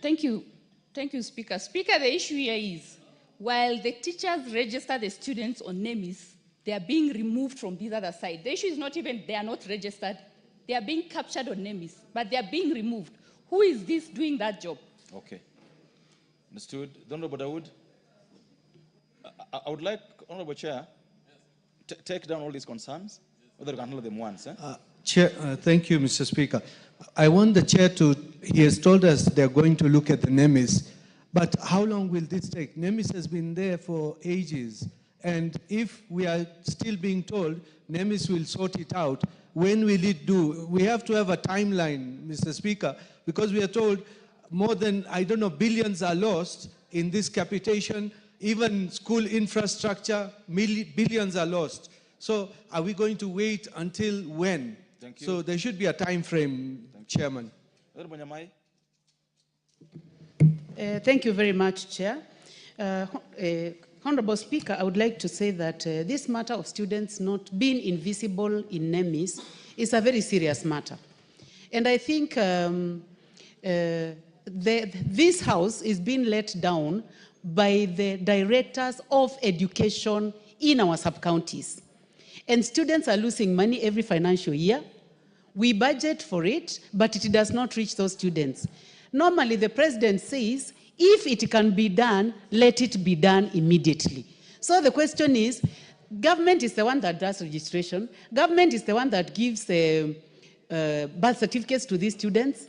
Thank you. Thank you, Speaker. Speaker, the issue here is, while the teachers register the students on NEMIS, they are being removed from this other side. The issue is not even they are not registered. They are being captured on NEMIS, but they are being removed. Who is this doing that job? Okay. Understood. Honorable Dawood, I would like, Honorable Chair, take down all these concerns, whether you can handle them once. Chair, thank you, Mr. Speaker. I want the chair to, he has told us they're going to look at the NEMIS, but how long will this take? NEMIS has been there for ages, and if we are still being told NEMIS will sort it out, when will it do? We have to have a timeline, Mr. Speaker, because we are told more than, I don't know, billions are lost in this capitation, even school infrastructure, billions are lost. So are we going to wait until when? Thank you. So there should be a time frame, Chairman. Thank you very much, Chair. Honorable Speaker, I would like to say that this matter of students not being invisible in NEMIS is a very serious matter. And I think this House is being let down by the directors of education in our sub-counties. And students are losing money every financial year. We budget for it, but it does not reach those students. Normally, the president says, if it can be done, let it be done immediately. So the question is, government is the one that does registration. Government is the one that gives birth certificates to these students.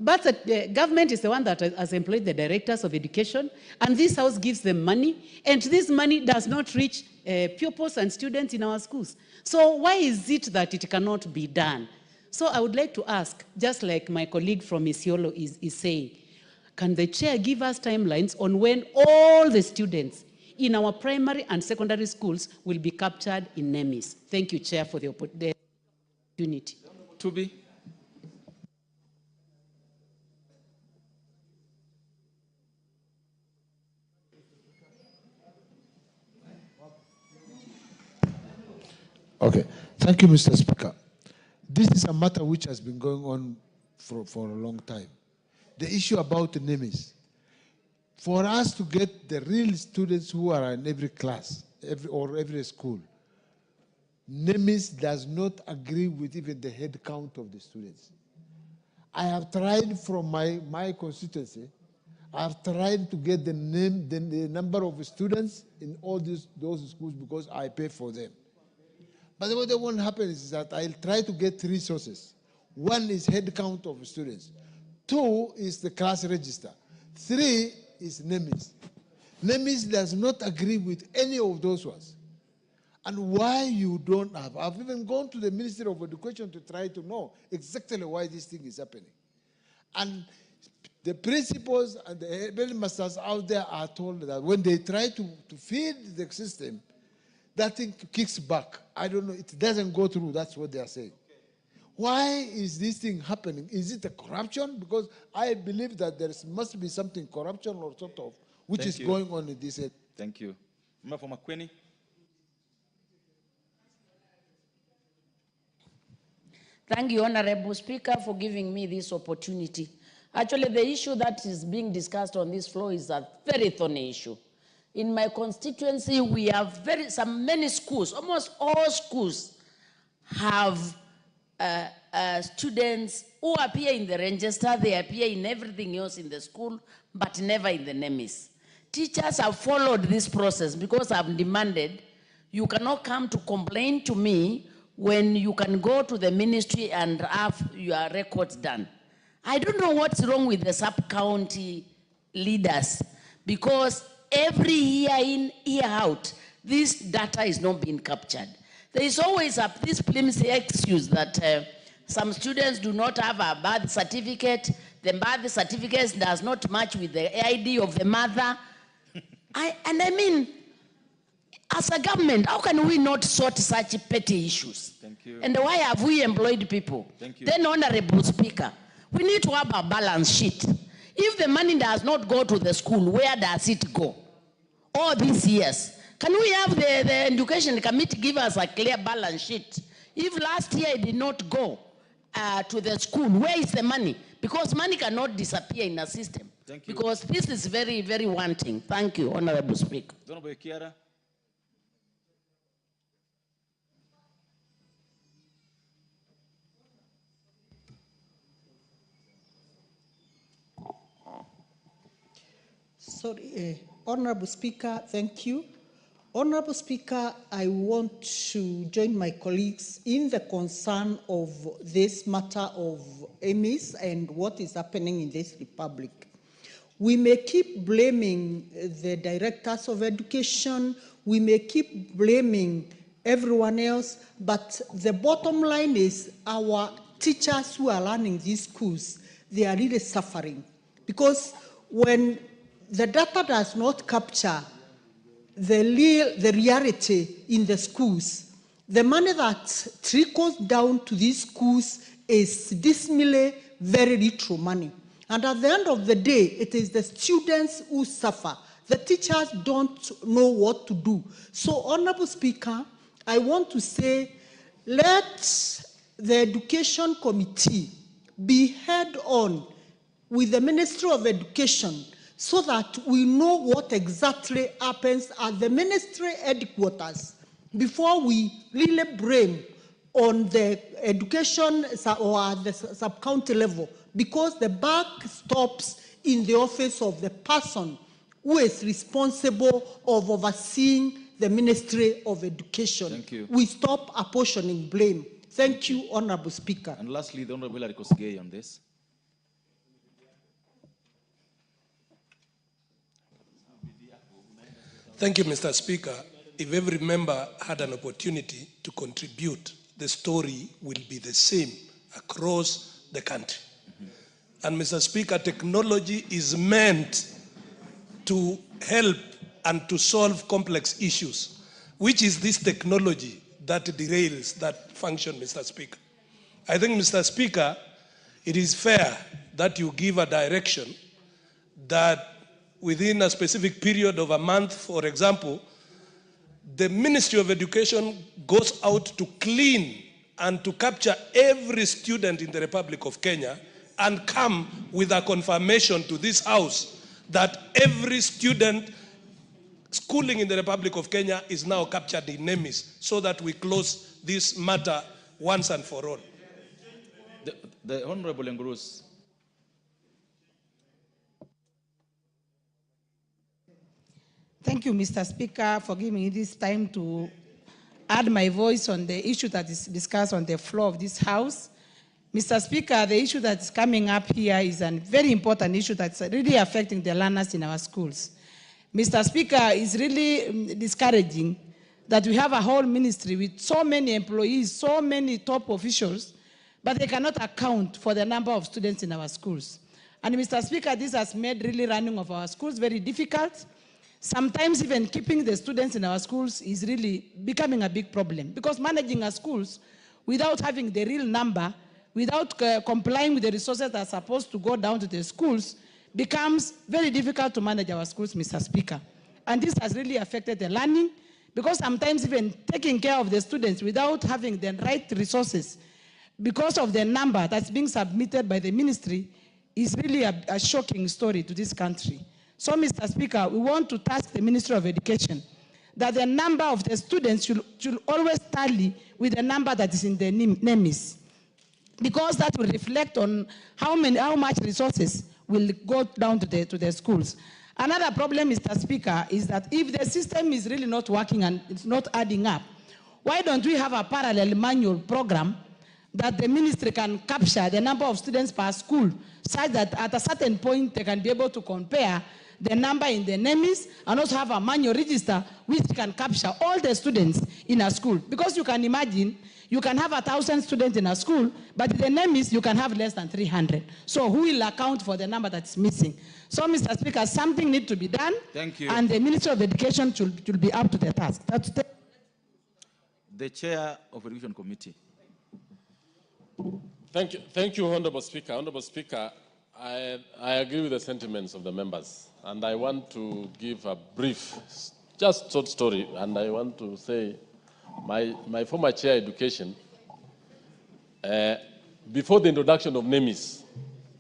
But the government is the one that has employed the directors of education, and this House gives them money, and this money does not reach pupils and students in our schools. So why is it that it cannot be done? So I would like to ask, just like my colleague from Isiolo is saying, can the chair give us timelines on when all the students in our primary and secondary schools will be captured in NEMIS? Thank you, Chair, for the opportunity. To be. Okay, thank you, Mr. Speaker. This is a matter which has been going on for a long time. The issue about the NEMIS, for us to get the real students who are in every class, every school, NEMIS does not agree with even the head count of the students. I have tried from my constituency, I have tried to get the number of students in all those schools because I pay for them. But what won't happen is that I'll try to get 3 sources. 1 is head count of students. 2 is the class register. 3 is NEMIS. NEMIS does not agree with any of those ones. And why you don't have, I've even gone to the Ministry of Education to try to know exactly why this thing is happening. And the principals and the headmasters out there are told that when they try to feed the system, that thing kicks back. I don't know, it doesn't go through, that's what they are saying. Why is this thing happening? Is it a corruption? Because I believe that there must be something corruption or sort of, which is going on in this area. Thank you. Member for Makueni. Thank you, Honorable Speaker, for giving me this opportunity. Actually, the issue that is being discussed on this floor is a very thorny issue. In my constituency, we have many schools, almost all schools have students who appear in the register, they appear in everything else in the school, but never in the NEMIS. Teachers have followed this process because I've demanded, you cannot come to complain to me when you can go to the ministry and have your records done. I don't know what's wrong with the sub-county leaders, because every year in, year out, this data is not being captured. There is always this flimsy excuse that some students do not have a birth certificate, the birth certificate does not match with the ID of the mother. And I mean, as a government, how can we not sort such petty issues? Thank you. And why have we employed people? Thank you. Then, Honorable Speaker, we need to have a balance sheet. If the money does not go to the school, where does it go? All these years. Can we have the Education Committee give us a clear balance sheet? If last year it did not go to the school, where is the money? Because money cannot disappear in a system. Thank you. Because this is very, very wanting. Thank you, Honorable Speaker. Honorable Kiara. Sorry, Honorable Speaker, thank you. Honorable Speaker, I want to join my colleagues in the concern of this matter of EMIS and what is happening in this republic. We may keep blaming the directors of education, we may keep blaming everyone else, but the bottom line is our teachers who are running these schools, they are really suffering. Because when the data does not capture the reality in the schools, the money that trickles down to these schools is dismally very little money. And at the end of the day, it is the students who suffer. The teachers don't know what to do. So, Honorable Speaker, I want to say, let the Education Committee be head on with the Ministry of Education so that we know what exactly happens at the ministry headquarters before we really blame on the education or at the sub-county level, because the buck stops in the office of the person who is responsible of overseeing the Ministry of Education. Thank you. We stop apportioning blame. Thank you, Honorable Speaker. And lastly, the Honorable Hilary Kosgei on this. Thank you, Mr. Speaker. If every member had an opportunity to contribute, the story will be the same across the country. And Mr. Speaker, technology is meant to help and to solve complex issues. Which is this technology that derails that function, Mr. Speaker? I think, Mr. Speaker, it is fair that you give a direction that within a specific period of a month, for example, the Ministry of Education goes out to clean and to capture every student in the Republic of Kenya and come with a confirmation to this House that every student schooling in the Republic of Kenya is now captured in NEMIS, so that we close this matter once and for all. The Honorable Ngurus. Thank you, Mr. Speaker, for giving me this time to add my voice on the issue that is discussed on the floor of this House. Mr. Speaker, the issue that is coming up here is a very important issue that's really affecting the learners in our schools. Mr. Speaker, it's really discouraging that we have a whole ministry with so many employees, so many top officials, but they cannot account for the number of students in our schools. And Mr. Speaker, this has made really running of our schools very difficult. Sometimes even keeping the students in our schools is really becoming a big problem, because managing our schools without having the real number, without complying with the resources that are supposed to go down to the schools, becomes very difficult to manage our schools, Mr. Speaker. And this has really affected the learning, because sometimes even taking care of the students without having the right resources, because of the number that's being submitted by the ministry, is really a shocking story to this country. So, Mr. Speaker, we want to task the Ministry of Education that the number of the students should always tally with the number that is in the NEMIS, because that will reflect on how much resources will go down to the schools. Another problem, Mr. Speaker, is that if the system is really not working and it's not adding up, why don't we have a parallel manual program that the ministry can capture the number of students per school, such that at a certain point they can be able to compare the number in the NEMIS and also have a manual register which can capture all the students in a school. Because you can imagine, you can have 1,000 students in a school, but in the NEMIS you can have less than 300. So who will account for the number that's missing? So, Mr. Speaker, something needs to be done. Thank you. And the Ministry of Education should be up to the task. The Chair of Education Committee. Thank you, Honorable Speaker. Honorable Speaker, I agree with the sentiments of the members, and I want to give a brief, just short story, and I want to say my former chair education, before the introduction of NEMIS,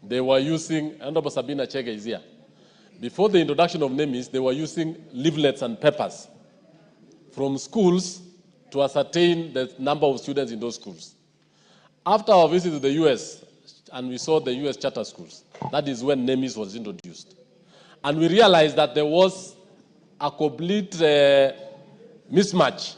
they were using, Honorable Sabina Chege is here, Before the introduction of NEMIS, they were using leaflets and papers from schools to ascertain the number of students in those schools. After our visit to the US, and we saw the US charter schools, that is when NEMIS was introduced. And we realized that there was a complete mismatch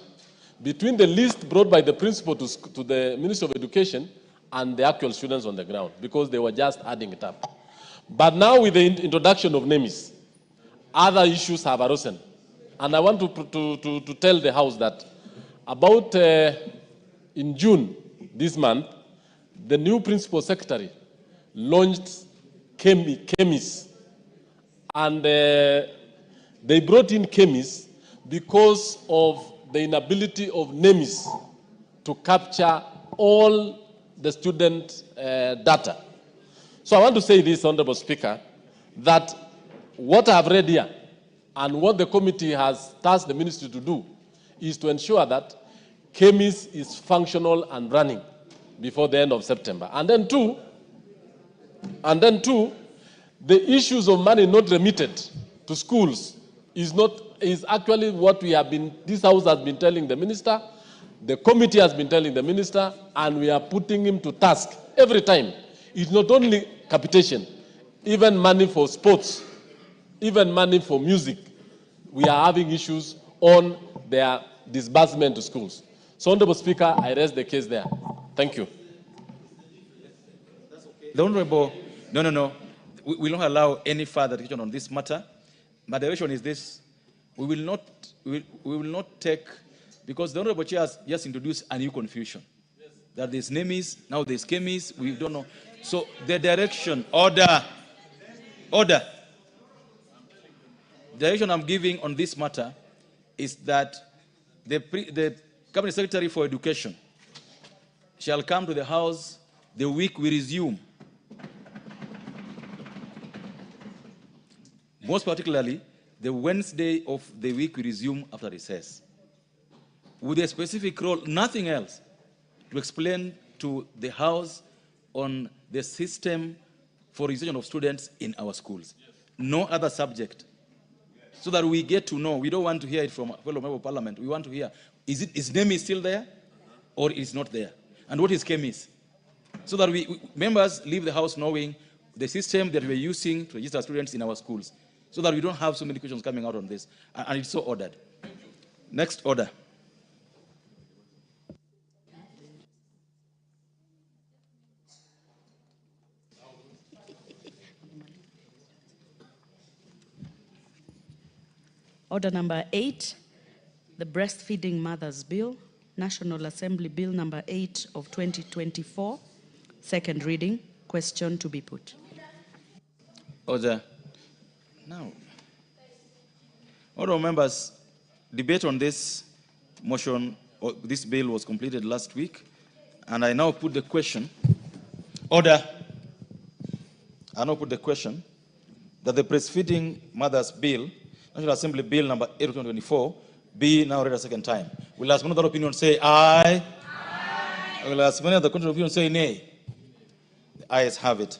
between the list brought by the principal to the Ministry of Education and the actual students on the ground, because they were just adding it up. But now with the introduction of NEMIS, other issues have arisen. And I want to tell the House that about in June this month, the new principal secretary launched chemis. And they brought in chemis because of the inability of NEMIS to capture all the student data. So I want to say this, Honorable Speaker, that what I've read here and what the committee has tasked the ministry to do is to ensure that chemis is functional and running before the end of September. And then two, the issues of money not remitted to schools is actually what we have been, this House has been telling the minister, the committee has been telling the minister, and we are putting him to task every time. It's not only capitation, even money for sports, even money for music. We are having issues on their disbursement to schools. So, Honorable Speaker, I raise the case there. Thank you. The Honorable, no. We will not allow any further discussion on this matter. My direction is this: we will not take, because the Honorable Chair has just introduced a new confusion. Yes. That there's NEMIS, now there's chemis, we don't know. So the direction, order. The direction I'm giving on this matter is that the Cabinet Secretary for Education shall come to the House the week we resume. Most particularly, the Wednesday of the week we resume after recess, with a specific role, nothing else, to explain to the House on the system for registration of students in our schools. No other subject. So that we get to know. We don't want to hear it from a fellow member of parliament. We want to hear, is NEMIS still there or is not there? And what is chemis? So that members leave the House knowing the system that we're using to register students in our schools, so that we don't have so many questions coming out on this. And it's so ordered. Next order. Order number 8, the Breastfeeding Mothers Bill, National Assembly Bill number 8 of 2024, second reading. Question to be put. Order. Now, honorable members, debate on this motion, or this bill, was completed last week, and I now put the question. Order. I now put the question that the Breastfeeding Mothers Bill, National Assembly Bill number 8 of 2024, be now read a second time. Will as many other opinions say aye? Aye. Will as many other contrary opinions say nay? The ayes have it.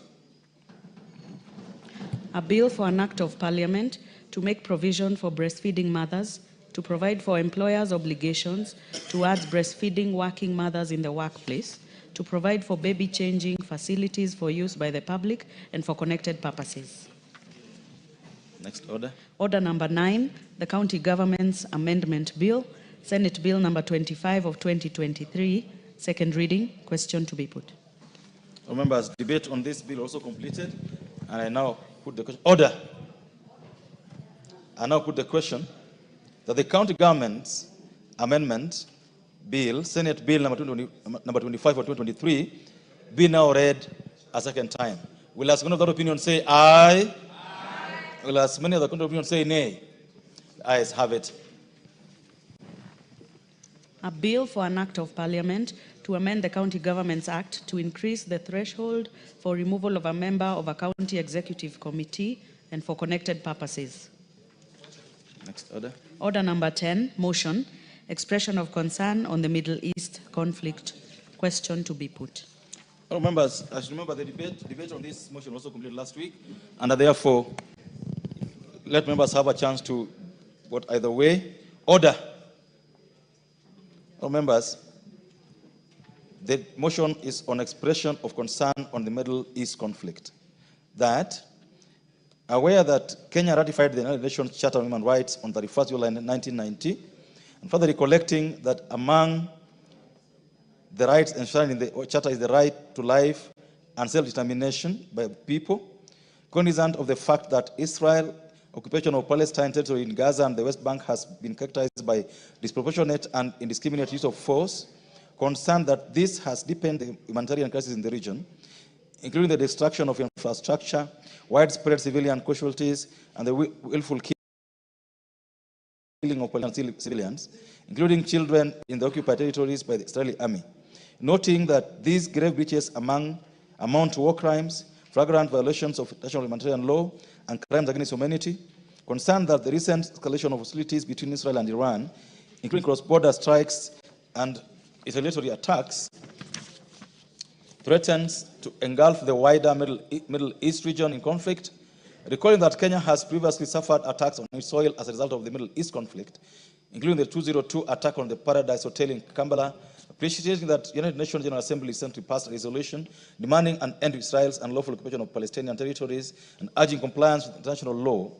A bill for an act of parliament to make provision for breastfeeding mothers, to provide for employers' obligations towards breastfeeding working mothers in the workplace, to provide for baby changing facilities for use by the public and for connected purposes. Next order. Order number 9, the County Government's Amendment Bill, Senate Bill number 25 of 2023, second reading. Question to be put. Members, debate on this bill also completed, and I now put the question. Order. I now put the question that the County Government's Amendment Bill, Senate Bill number 25 of 2023, be now read a second time. Will as many of that opinion say aye? Aye. Will as many of the contrary opinion say nay? The ayes have it. A bill for an act of parliament to amend the County Governments Act to increase the threshold for removal of a member of a county executive committee and for connected purposes. Next order. Order number 10, motion, expression of concern on the Middle East conflict. Question to be put. All members, as you remember, the debate on this motion was also completed last week, and therefore let members have a chance to vote either way. Order. All members, the motion is on expression of concern on the Middle East conflict. That, aware that Kenya ratified the United Nations Charter on Human Rights on 31st July 1990, and further recollecting that among the rights enshrined in the Charter is the right to life and self-determination by people, cognizant of the fact that Israel occupation of Palestine territory in Gaza and the West Bank has been characterized by disproportionate and indiscriminate use of force, concerned that this has deepened the humanitarian crisis in the region, including the destruction of infrastructure, widespread civilian casualties, and the willful killing of Palestinian civilians, including children in the occupied territories by the Israeli army, noting that these grave breaches amount to war crimes, flagrant violations of international humanitarian law, and crimes against humanity, concerned that the recent escalation of hostilities between Israel and Iran, including cross-border strikes and retaliatory attacks, threatens to engulf the wider Middle East region in conflict, recalling that Kenya has previously suffered attacks on its soil as a result of the Middle East conflict, including the 2002 attack on the Paradise Hotel in Kampala, appreciating that the United Nations General Assembly recently passed a resolution demanding an end to Israel's unlawful occupation of Palestinian territories and urging compliance with international law,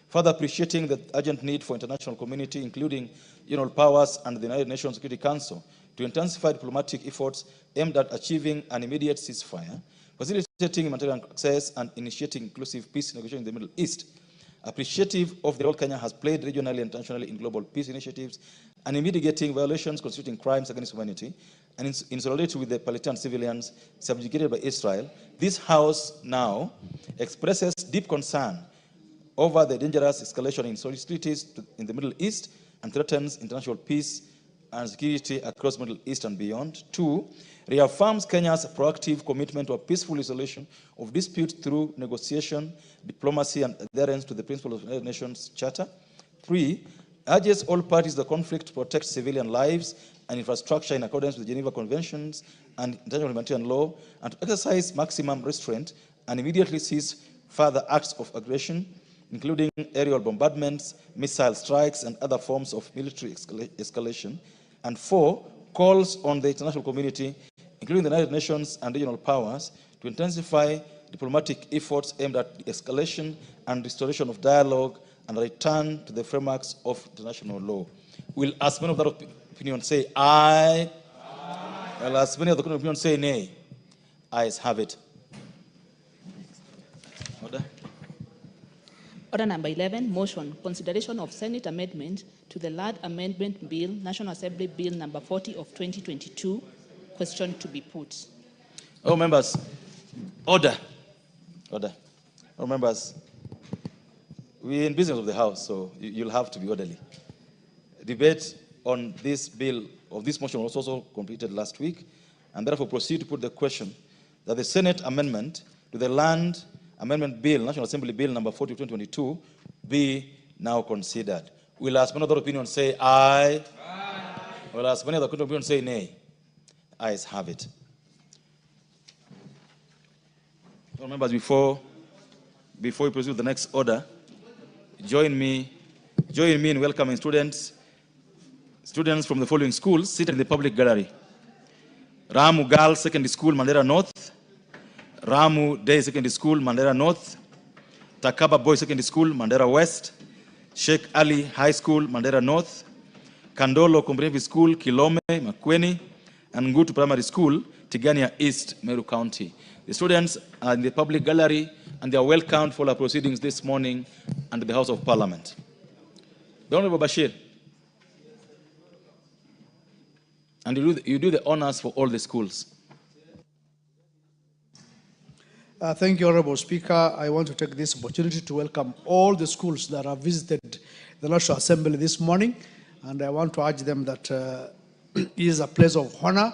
further appreciating the urgent need for international community, including regional powers and the United Nations Security Council, to intensify diplomatic efforts aimed at achieving an immediate ceasefire, facilitating humanitarian access, and initiating inclusive peace negotiations in the Middle East. Appreciative of the role Kenya has played regionally and internationally in global peace initiatives and in mitigating violations constituting crimes against humanity, and in solidarity with the Palestinian civilians subjugated by Israel, this House now expresses deep concern over the dangerous escalation in hostilities in the Middle East and threatens international peace and security across the Middle East and beyond. 2, reaffirms Kenya's proactive commitment to a peaceful resolution of disputes through negotiation, diplomacy, and adherence to the principles of the United Nations Charter. 3, urges all parties to the conflict to protect civilian lives and infrastructure in accordance with Geneva Conventions and international humanitarian law, and to exercise maximum restraint and immediately cease further acts of aggression, including aerial bombardments, missile strikes, and other forms of military escalation. And 4, calls on the international community, including the United Nations and regional powers, to intensify diplomatic efforts aimed at the escalation and restoration of dialogue and return to the frameworks of international law. Will as many of that opinion say aye? Aye. Will as many of the opinion say nay? Ayes have it. Order. Order number 11, motion, consideration of Senate amendment to the Land Amendment Bill, National Assembly Bill number 40 of 2022, question to be put. Oh, members, order. Order. Oh, members, we're in business of the House, so you'll have to be orderly. Debate on this bill, of this motion, was also completed last week, and therefore proceed to put the question that the Senate amendment to the Land Amendment Bill, National Assembly Bill number 40 of 2022, be now considered. Will as many other opinions say aye? Aye. Will as many other opinions say nay? Ayes have it. So members, before we proceed with the next order, join me in welcoming students from the following schools seated in the public gallery: Ramu Girls Secondary School, Mandera North; Ramu Day Secondary School, Mandera North; Takaba Boys Secondary School, Mandera West; Sheikh Ali High School, Mandera North; Kandolo Comprehensive School, Kilome, Makueni; and Ngutu Primary School, Tigania East, Meru County. The students are in the public gallery and they are welcomed for our proceedings this morning under the House of Parliament. The Honorable Bashir, and you do the honors for all the schools. Thank you, Honorable Speaker. I want to take this opportunity to welcome all the schools that have visited the National Assembly this morning, and I want to urge them that it is a place of honor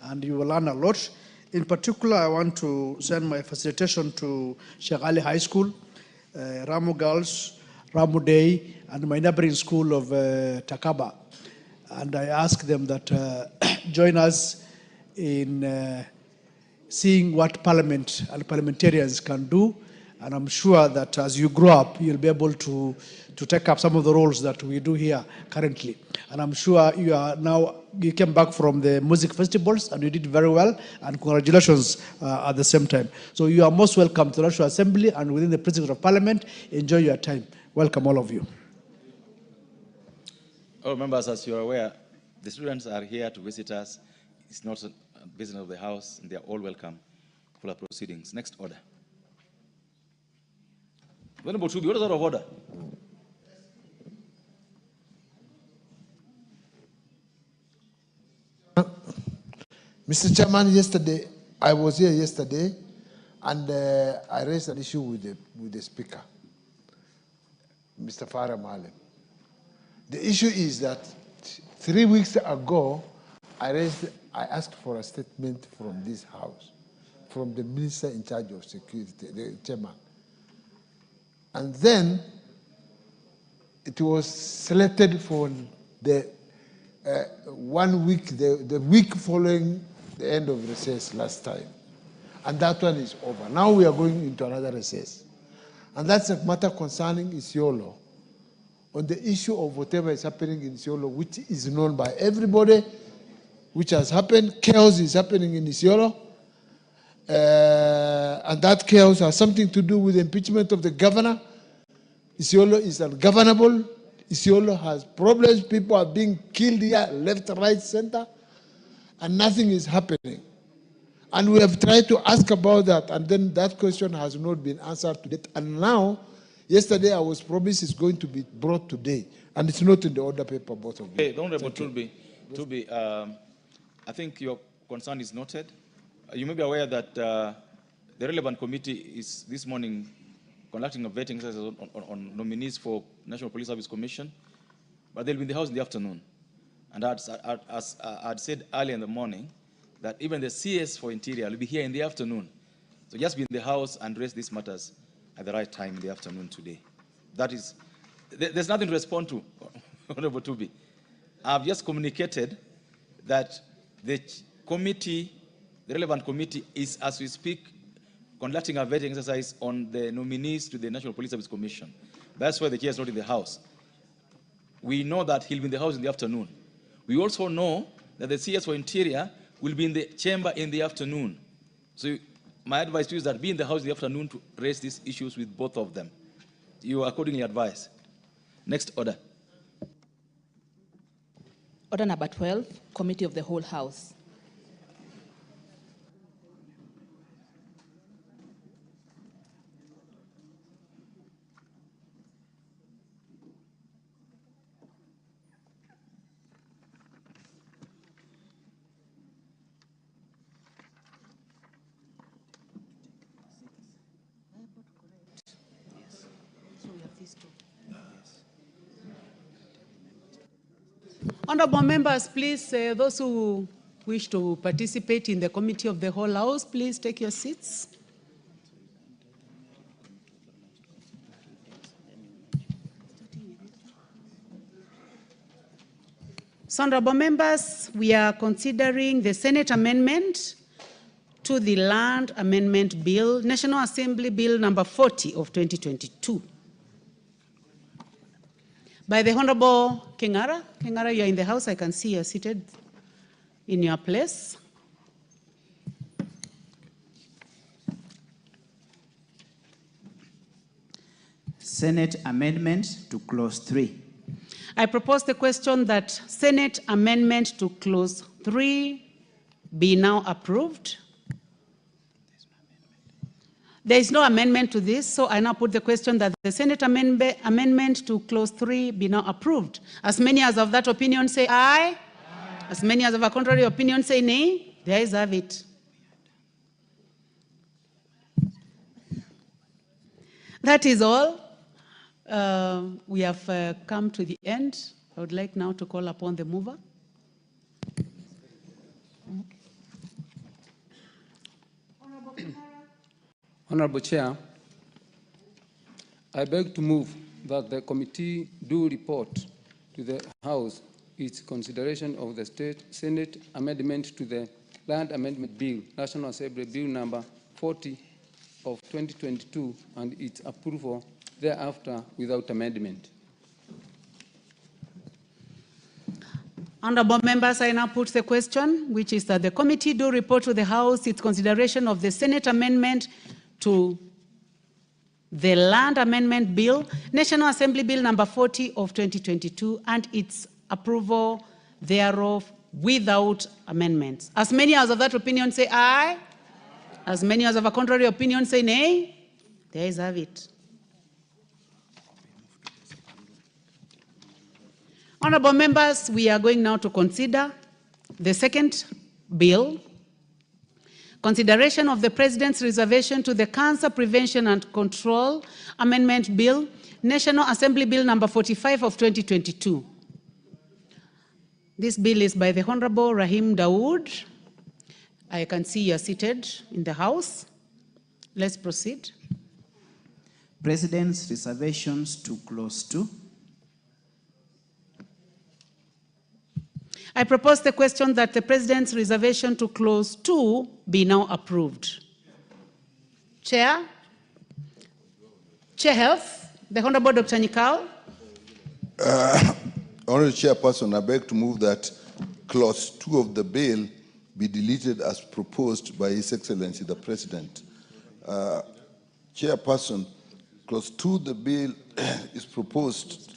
and you will learn a lot. In particular, I want to send my facilitation to Sheikh Ali High School, Ramu Girls, Ramu Day, and my neighboring school of Takaba. And I ask them that join us in seeing what Parliament and parliamentarians can do And I'm sure that as you grow up, you'll be able to take up some of the roles that we do here currently. And I'm sure you came back from the music festivals and you did very well, and congratulations at the same time. So you are most welcome to the National Assembly and within the Precincts of Parliament. Enjoy your time. Welcome, all of you. All members, as you're aware, the students are here to visit us. It's not a business of the House, and they are all welcome for the proceedings. Next order. Honorable Tubi, what is out of order? Mr. Chairman, I was here yesterday, and I raised an issue with the Speaker, Mr. Farah Malim. The issue is that 3 weeks ago, I asked for a statement from this House, from the Minister in charge of security, the Chairman. And then it was selected for the 1 week, the week following the end of recess last time. And that one is over. Now we are going into another recess. And that's a matter concerning Isiolo, on the issue of whatever is happening in Isiolo, which is known by everybody, which has happened. Chaos is happening in Isiolo. And that chaos has something to do with the impeachment of the governor. Isiolo is ungovernable. Isiolo has problems. People are being killed here, left, right, center, and nothing is happening. And we have tried to ask about that, and then that question has not been answered to date. And now, yesterday I was promised it's going to be brought today, and it's not in the order paper, both of you. Hey, Honorable Tubi, I think your concern is noted. You may be aware that the relevant committee is this morning conducting a vetting exercise on nominees for National Police Service Commission, but they'll be in the House in the afternoon. And as I'd said earlier in the morning, that even the CS for Interior will be here in the afternoon. So just be in the House and raise these matters at the right time in the afternoon today. That is, there's nothing to respond to, Honorable Tubi. I've just communicated that the committee, the relevant committee, is, as we speak, conducting a vetting exercise on the nominees to the National Police Service Commission. That's why the chair is not in the House. We know that he'll be in the House in the afternoon. We also know that the CS for Interior will be in the chamber in the afternoon. So my advice to you is that be in the House in the afternoon to raise these issues with both of them. You are accordingly advised. Next order. Order number 12, Committee of the Whole House. Honorable members, please, those who wish to participate in the Committee of the Whole House, please take your seats. So, honorable members, we are considering the Senate amendment to the Land Amendment Bill, National Assembly Bill number 40 of 2022. By the Honorable Kingara. Kingara, you're in the House. I can see you're seated in your place. Senate amendment to clause 3. I propose the question that Senate amendment to clause 3 be now approved. There is no amendment to this, so I now put the question that the Senate amendment to clause 3 be now approved. As many as of that opinion say aye. As many as of a contrary opinion say nay. The ayes have it. That is all. We have come to the end. I would like now to call upon the mover. Honorable Chair, I beg to move that the committee do report to the House its consideration of the Senate amendment to the Land Amendment Bill, National Assembly Bill number 40 of 2022 and its approval thereafter without amendment. Honorable members, I now put the question, which is that the committee do report to the House its consideration of the Senate amendment to the Land Amendment Bill, National Assembly Bill number 40 of 2022, and its approval thereof without amendments. As many as of that opinion say aye. As many as of a contrary opinion say nay. The ayes have it. Honorable members, we are going now to consider the second bill, consideration of the President's reservation to the Cancer Prevention and Control Amendment Bill, National Assembly Bill number 45 of 2022. This bill is by the Honorable Rahim Dawood. I can see you are seated in the House. Let's proceed. President's reservations to clause 2. I propose the question that the President's reservation to clause 2 be now approved. Chair? Chair Health, the Honorable Dr. Nikal. Honorable Chairperson, I beg to move that clause 2 of the bill be deleted as proposed by His Excellency the President. Chairperson, clause 2 of the bill is proposed.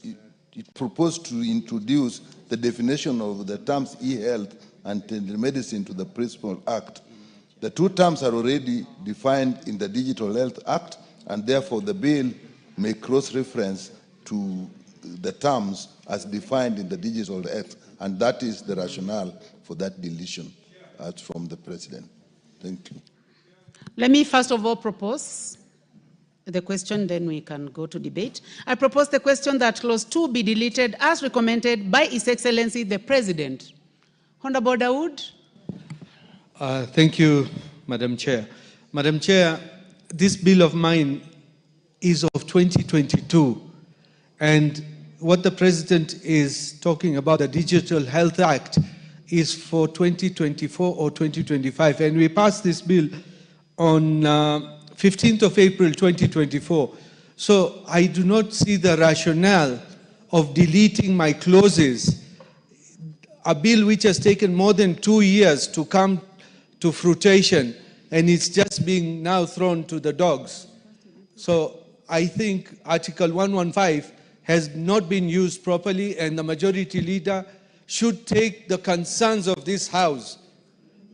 It proposed to introduce the definition of the terms e-health and telemedicine to the Principal Act. The two terms are already defined in the Digital Health Act, and therefore the bill may cross-reference to the terms as defined in the Digital Health, and that is the rationale for that deletion from the President. Thank you. Let me first of all propose the question, then we can go to debate. I propose the question that clause 2 be deleted as recommended by His Excellency the President. Honorable Dawood. Thank you, Madam Chair. Madam Chair, this bill of mine is of 2022, and what the President is talking about, the Digital Health Act, is for 2024 or 2025, and we passed this bill on 15th of April 2024. So I do not see the rationale of deleting my clauses. A bill which has taken more than 2 years to come to fruition, and it's just being now thrown to the dogs. So I think Article 115 has not been used properly, and the Majority Leader should take the concerns of this House,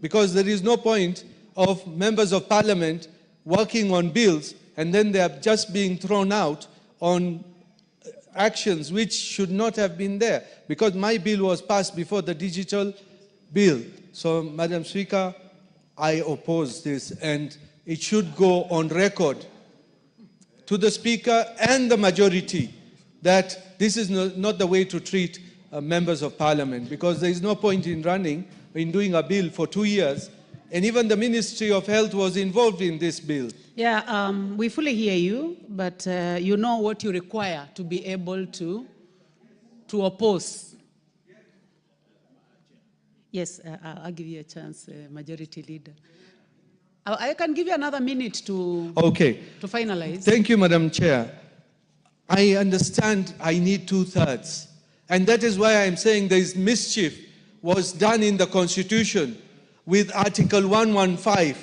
because there is no point of members of Parliament working on bills and then they are just being thrown out on actions which should not have been there, because my bill was passed before the digital bill. So, Madam Speaker, I oppose this, and it should go on record to the Speaker and the majority that this is not the way to treat members of Parliament, because there is no point in doing a bill for 2 years. And even the Ministry of Health was involved in this bill. Yeah, we fully hear you, but you know what you require to be able to oppose. Yes, I'll give you a chance, Majority Leader. I can give you another minute to finalize. Thank you, Madam Chair. I understand I need 2/3, and that is why I'm saying there is mischief was done in the Constitution with Article 115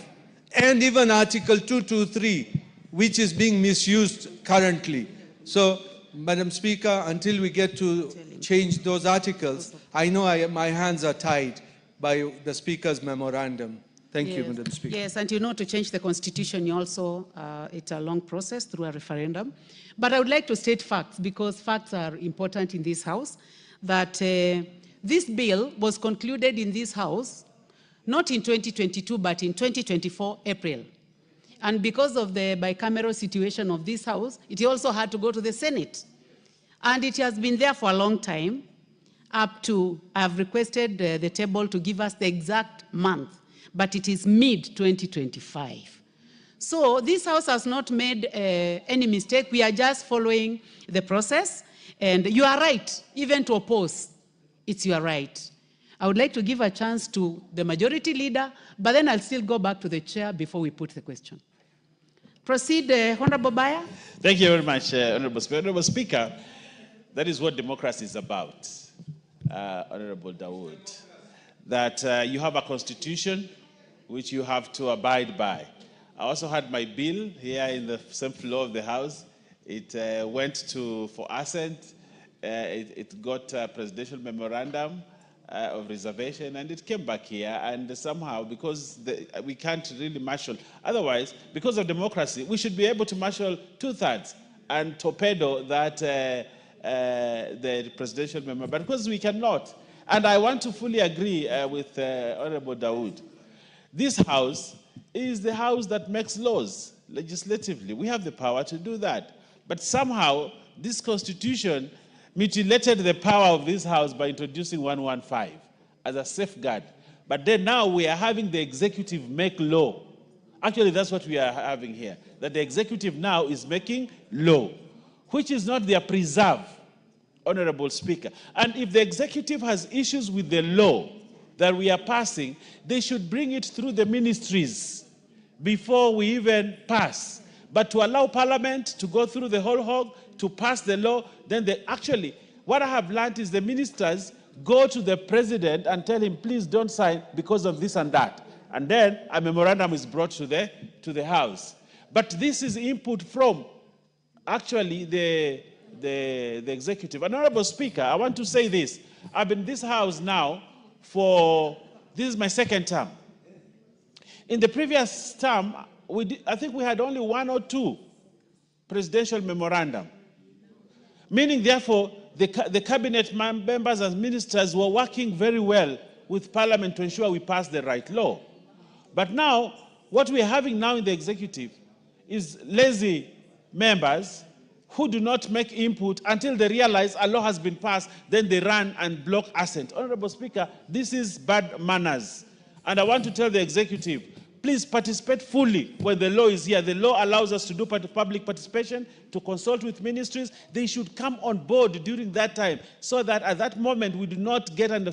and even Article 223, which is being misused currently. So, Madam Speaker, until we get to change those articles, I know my hands are tied by the Speaker's memorandum. Thank you, Madam Speaker. Yes, and you know, to change the Constitution, you also, it's a long process through a referendum. But I would like to state facts, because facts are important in this House, that this bill was concluded in this House not in 2022, but in 2024, April. And because of the bicameral situation of this House, it also had to go to the Senate. And it has been there for a long time, up to, I've requested the table to give us the exact month, but it is mid-2025. So this House has not made any mistake. We are just following the process. And you are right, even to oppose, it's your right. I would like to give a chance to the Majority Leader, but then I'll still go back to the Chair before we put the question. Proceed, Honorable Baya. Thank you very much, Honorable Speaker. Honorable Speaker, that is what democracy is about, Honorable Dawood. That you have a constitution which you have to abide by. I also had my bill here in the same floor of the House. It went for assent. It got a presidential memorandum of reservation, and it came back here. And somehow, because we can't really marshal, otherwise, because of democracy, we should be able to marshal 2/3 and torpedo that the presidential memorandum. But because we cannot, and I want to fully agree with Honorable Dawood, this House is the House that makes laws legislatively. We have the power to do that. But somehow, this Constitution mutilated the power of this House by introducing 115 as a safeguard. But then now we are having the executive make law. Actually, that's what we are having here, that the executive now is making law, which is not their preserve, Honorable Speaker. And if the executive has issues with the law that we are passing, they should bring it through the ministries before we even pass. But to allow Parliament to go through the whole hog, to pass the law, then actually, what I have learned is the ministers go to the president and tell him, please don't sign because of this and that. And then a memorandum is brought to the House. But this is input from actually the executive. Honorable Speaker, I want to say this. I've been in this House now this is my second term. In the previous term, I think we had only 1 or 2 presidential memorandum. Meaning, therefore, the cabinet members and ministers were working very well with Parliament to ensure we pass the right law. But now, what we are having now in the executive is lazy members who do not make input until they realize a law has been passed, then they run and block assent. Honorable Speaker, this is bad manners. And I want to tell the executive, please participate fully when the law is here. The law allows us to do public participation, to consult with ministries. They should come on board during that time so that at that moment we do not get an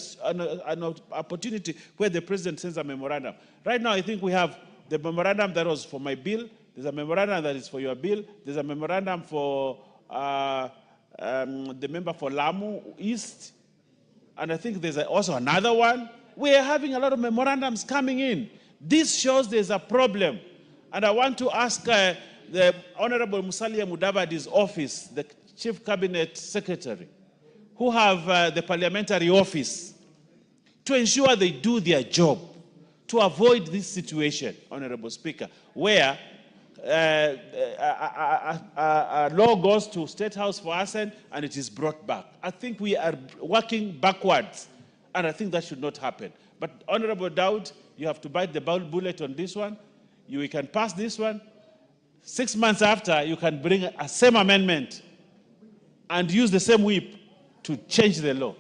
opportunity where the president sends a memorandum. Right now, I think we have the memorandum that was for my bill. There's a memorandum that is for your bill. There's a memorandum for the member for Lamu East. And I think there's also another one. We are having a lot of memorandums coming in. This shows there's a problem. And I want to ask the Honorable Musalia Mudavadi's office, the Chief Cabinet Secretary, who have the parliamentary office, to ensure they do their job, to avoid this situation, Honorable Speaker, where a law goes to State House for assent and it is brought back. I think we are working backwards, and I think that should not happen. But Honorable Dawood, you have to bite the bullet on this one. We can pass this one. 6 months after, you can bring a same amendment and use the same whip to change the law.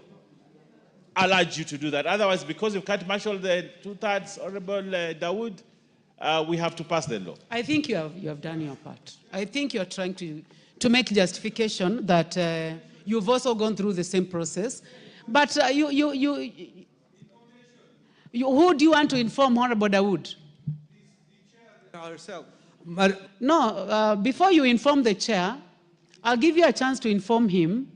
I'll urge you to do that. Otherwise, because you can't marshal the 2/3, Honorable Dawood, we have to pass the law. I think you have done your part. I think you're trying to make justification that you've also gone through the same process. But who do you want to inform, Honorable Dawood? Ourselves. No, before you inform the chair, I'll give you a chance to inform him,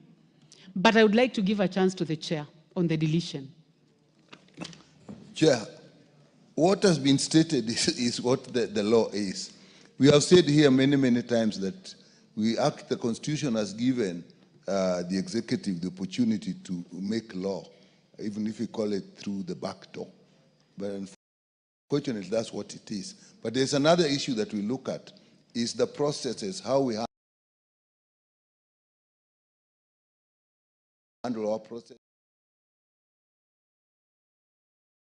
but I would like to give a chance to the chair on the deletion. Chair, what has been stated is what the law is. We have said here many, many times that the Constitution has given the executive the opportunity to make law, even if we call it through the back door. But unfortunately, that's what it is. But there's another issue that we look at, is the processes, how we handle our process.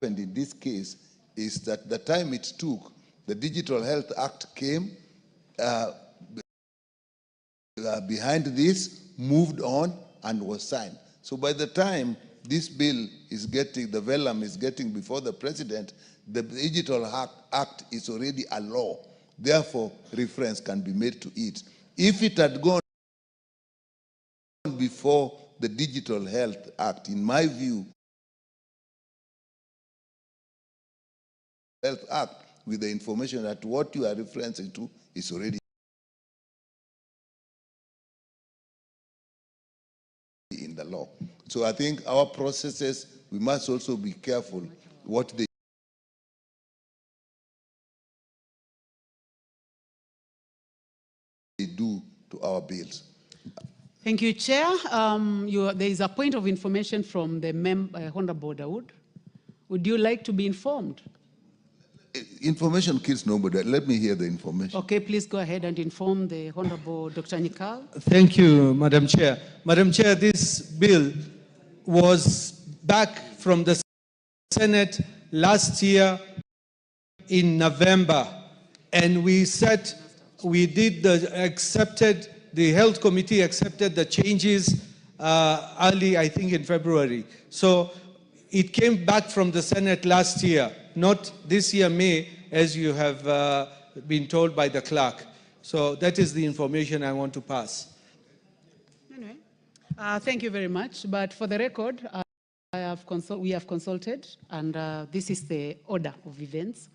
And in this case, is that the time it took, the Digital Health Act came behind this, moved on, and was signed. So by the time this bill is getting, the vellum is getting before the president, the Digital Act is already a law. Therefore, reference can be made to it. If it had gone before the Digital Health Act, in my view, Health Act, with the information that what you are referencing to is already the law. So I think our processes, we must also be careful what they do to our bills. Thank you, Chair. There is a point of information from the Honorable Dawood. Would you like to be informed? Information kills nobody. Let me hear the information. Okay, please go ahead and inform the Honorable Dr. Nikal. Thank you, Madam Chair. Madam Chair, this bill was back from the Senate last year in November, and the Health Committee accepted the changes early, I think, in February. So it came back from the Senate last year, not this year, May, as you have been told by the clerk. So that is the information I want to pass. Anyway, thank you very much. But for the record, we have consulted, and this is the order of events.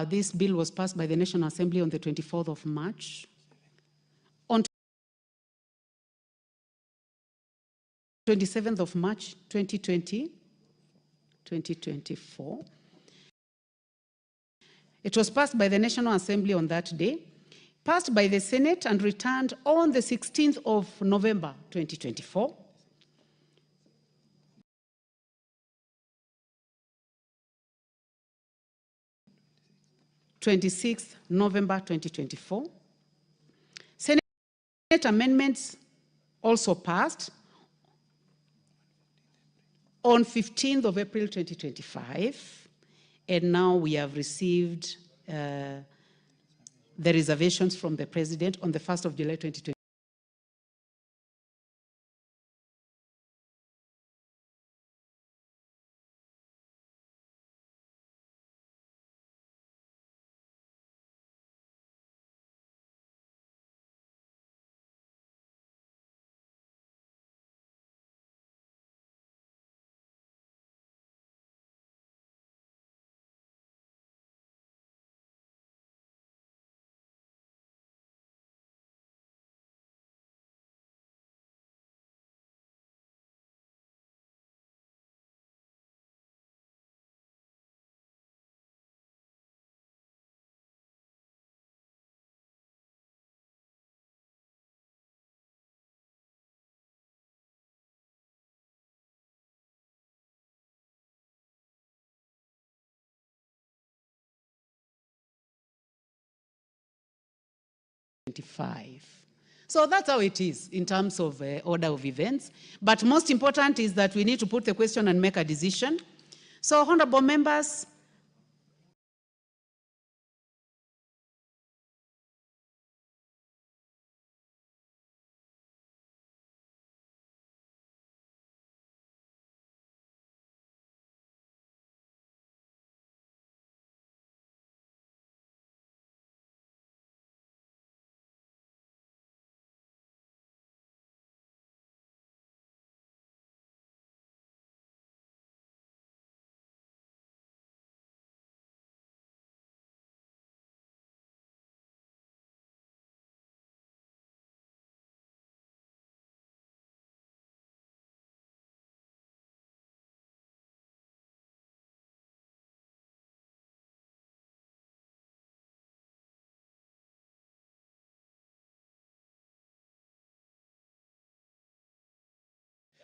This bill was passed by the National Assembly on the 24th of March. On 27th of March 2024, it was passed by the National Assembly on that day, passed by the Senate and returned on the 16th of November 2024. November 2024. Senate amendments also passed on 15th of April 2025, and now we have received the reservations from the President on the 1st of July 2025. So that's how it is in terms of order of events. But most important is that we need to put the question and make a decision. So, honorable members,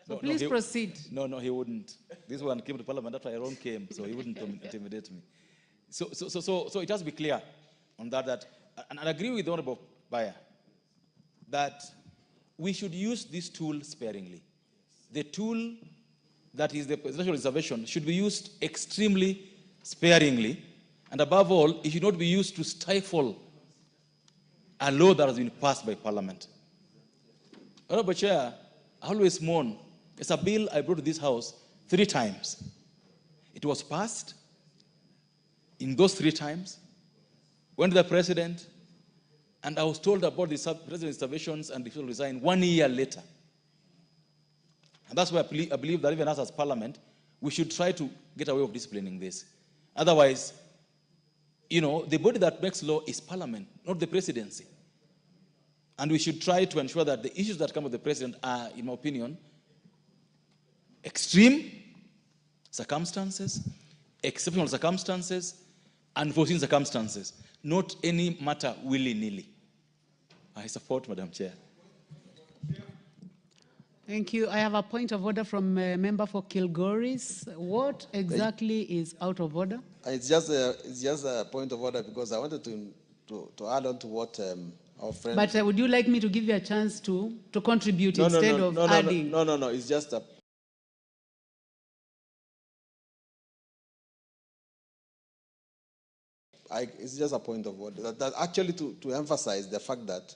so please proceed. No, he wouldn't. This one came to Parliament after Aaron came, so he wouldn't intimidate me. So it has to be clear on that, and I agree with the Honorable Bayer that we should use this tool sparingly. The tool that is the presidential reservation should be used extremely sparingly, and above all, it should not be used to stifle a law that has been passed by Parliament. Honorable Chair, I always mourn. It's a bill I brought to this House 3 times. It was passed. In those 3 times, went to the President, and I was told about the President's reservations and he will resign 1 year later. And that's why I believe that even us as Parliament, we should try to get a way of disciplining this. Otherwise, the body that makes law is Parliament, not the Presidency. And we should try to ensure that the issues that come with the president are, in my opinion, extreme circumstances, exceptional circumstances, unforeseen circumstances, not any matter willy-nilly. I support, Madam Chair. Thank you. I have a point of order from a member for Kilgoris. What exactly is out of order? It's just a point of order because I wanted to add on to what our friend. But would you like me to give you a chance to contribute instead of adding? No. It's just a. It's just a point of order. That actually to emphasize the fact that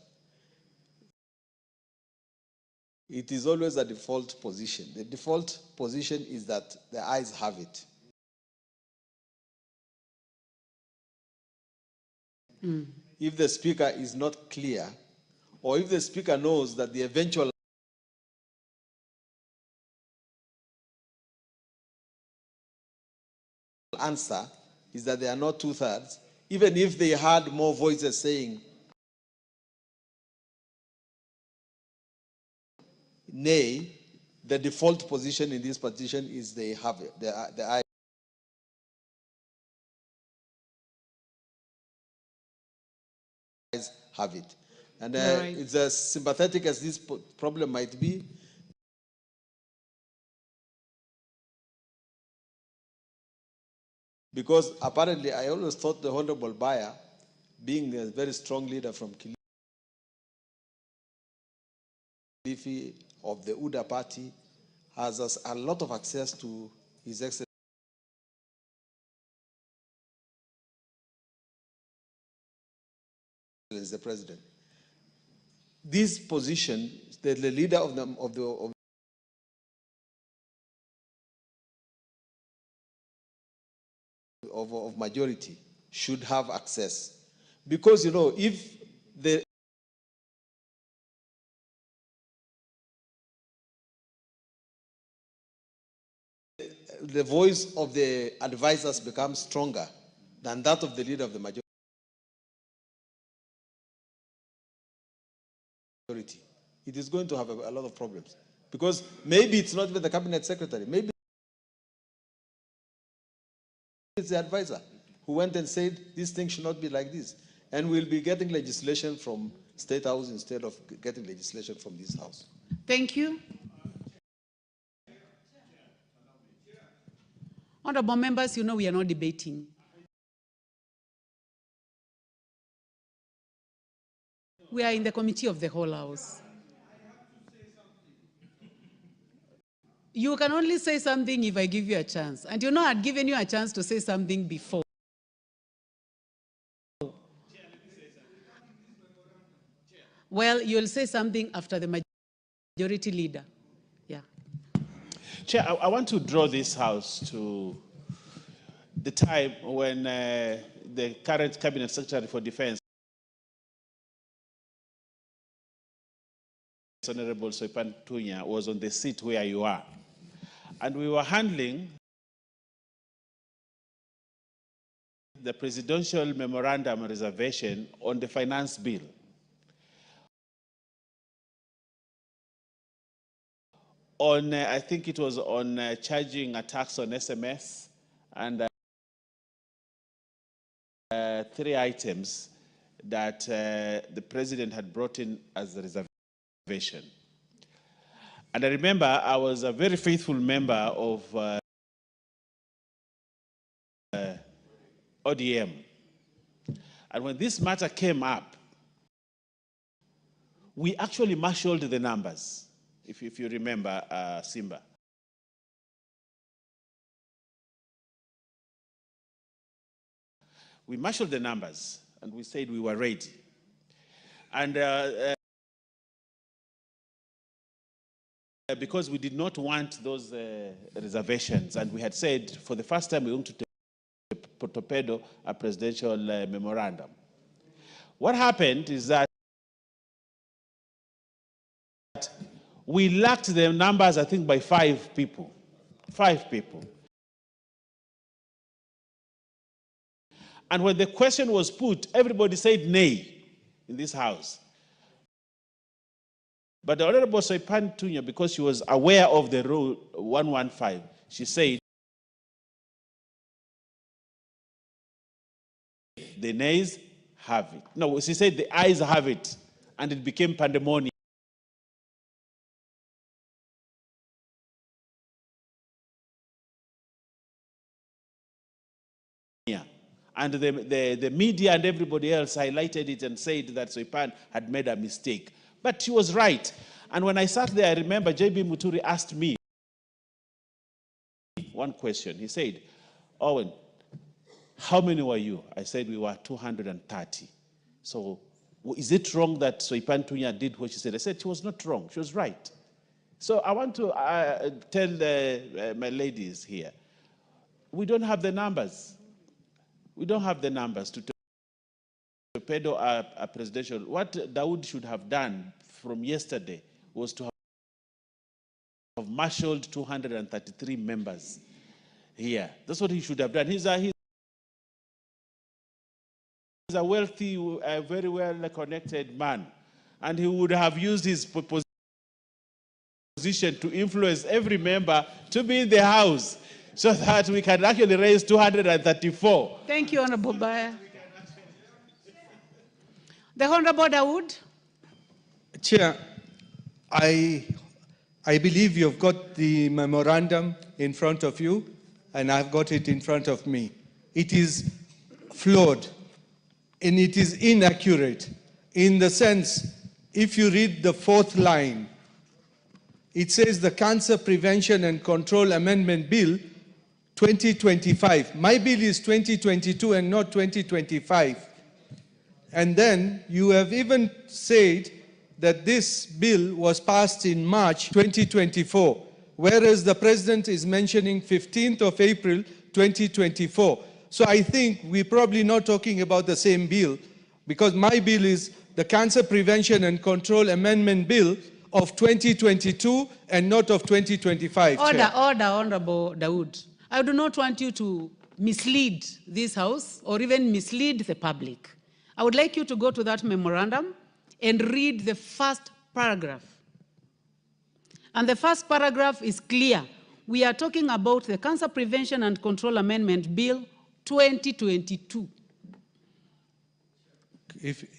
it is always a default position. The default position is that the ayes have it. If the speaker is not clear, or if the speaker knows that the eventual answer is that they are not two-thirds, even if they had more voices saying nay, the default position in this petition is they have it. The ayes have it. And right. It's as sympathetic as this problem might be, because apparently I always thought the Honorable Bayer, being a very strong leader from Kilifi of the UDA party, has a lot of access to His Excellency the President. This position, the leader of majority should have access, because if the voice of the advisors becomes stronger than that of the leader of the majority, it is going to have a lot of problems, because maybe it's not even the cabinet secretary, maybe it's the advisor who went and said this thing should not be like this, and we'll be getting legislation from State House instead of getting legislation from this House. Thank you. Honorable members, we are not debating. We are in the committee of the whole House. You can only say something if I give you a chance. And I'd given you a chance to say something before. Well, you'll say something after the majority leader. Yeah. Chair, I want to draw this House to the time when the current Cabinet Secretary for Defense, Honorable Soipan Tunya, was on the seat where you are. And we were handling the presidential memorandum reservation on the finance bill. On, I think it was on charging a tax on SMS, and 3 items that the president had brought in as a reservation. And I remember I was a very faithful member of ODM. And when this matter came up, we actually marshaled the numbers, if you remember, Simba. We marshaled the numbers, and we said we were ready. And because we did not want those reservations, and we had said, for the first time, we want to torpedo a presidential memorandum. What happened is that we lacked the numbers, I think, by 5 people. 5 people. And when the question was put, everybody said nay in this House. But the Honorable Soipan Tunya, because she was aware of the rule 115, she said, the nays have it. No, she said the ayes have it, and it became pandemonium. And the media and everybody else highlighted it and said that Soipan had made a mistake. But she was right. And when I sat there, I remember J.B. Muturi asked me one question. He said, Owen, how many were you? I said we were 230. So is it wrong that Soipan Tunya did what she said? I said she was not wrong. She was right. So I want to tell my ladies here, we don't have the numbers. We don't have the numbers to torpedo a presidential. What Dawood should have done from yesterday was to have marshaled 233 members here. That's what he should have done. He's a wealthy, very well-connected man, and he would have used his position to influence every member to be in the House so that we can actually raise 234. Thank you, Honorable Baya. The Honorable Dawood. Chair, I believe you've got the memorandum in front of you, and I've got it in front of me. It is flawed, and it is inaccurate in the sense, if you read the fourth line, it says the Cancer Prevention and Control Amendment Bill 2025. My bill is 2022 and not 2025. And then you have even said that this bill was passed in March 2024, whereas the President is mentioning 15th of April 2024. So I think we're probably not talking about the same bill, because my bill is the Cancer Prevention and Control Amendment Bill of 2022 and not of 2025. Order, Chair. order, Honorable Dawood. I do not want you to mislead this House or even mislead the public. I would like you to go to that memorandum and read the first paragraph. And the first paragraph is clear. We are talking about the Cancer Prevention and Control Amendment Bill 2022.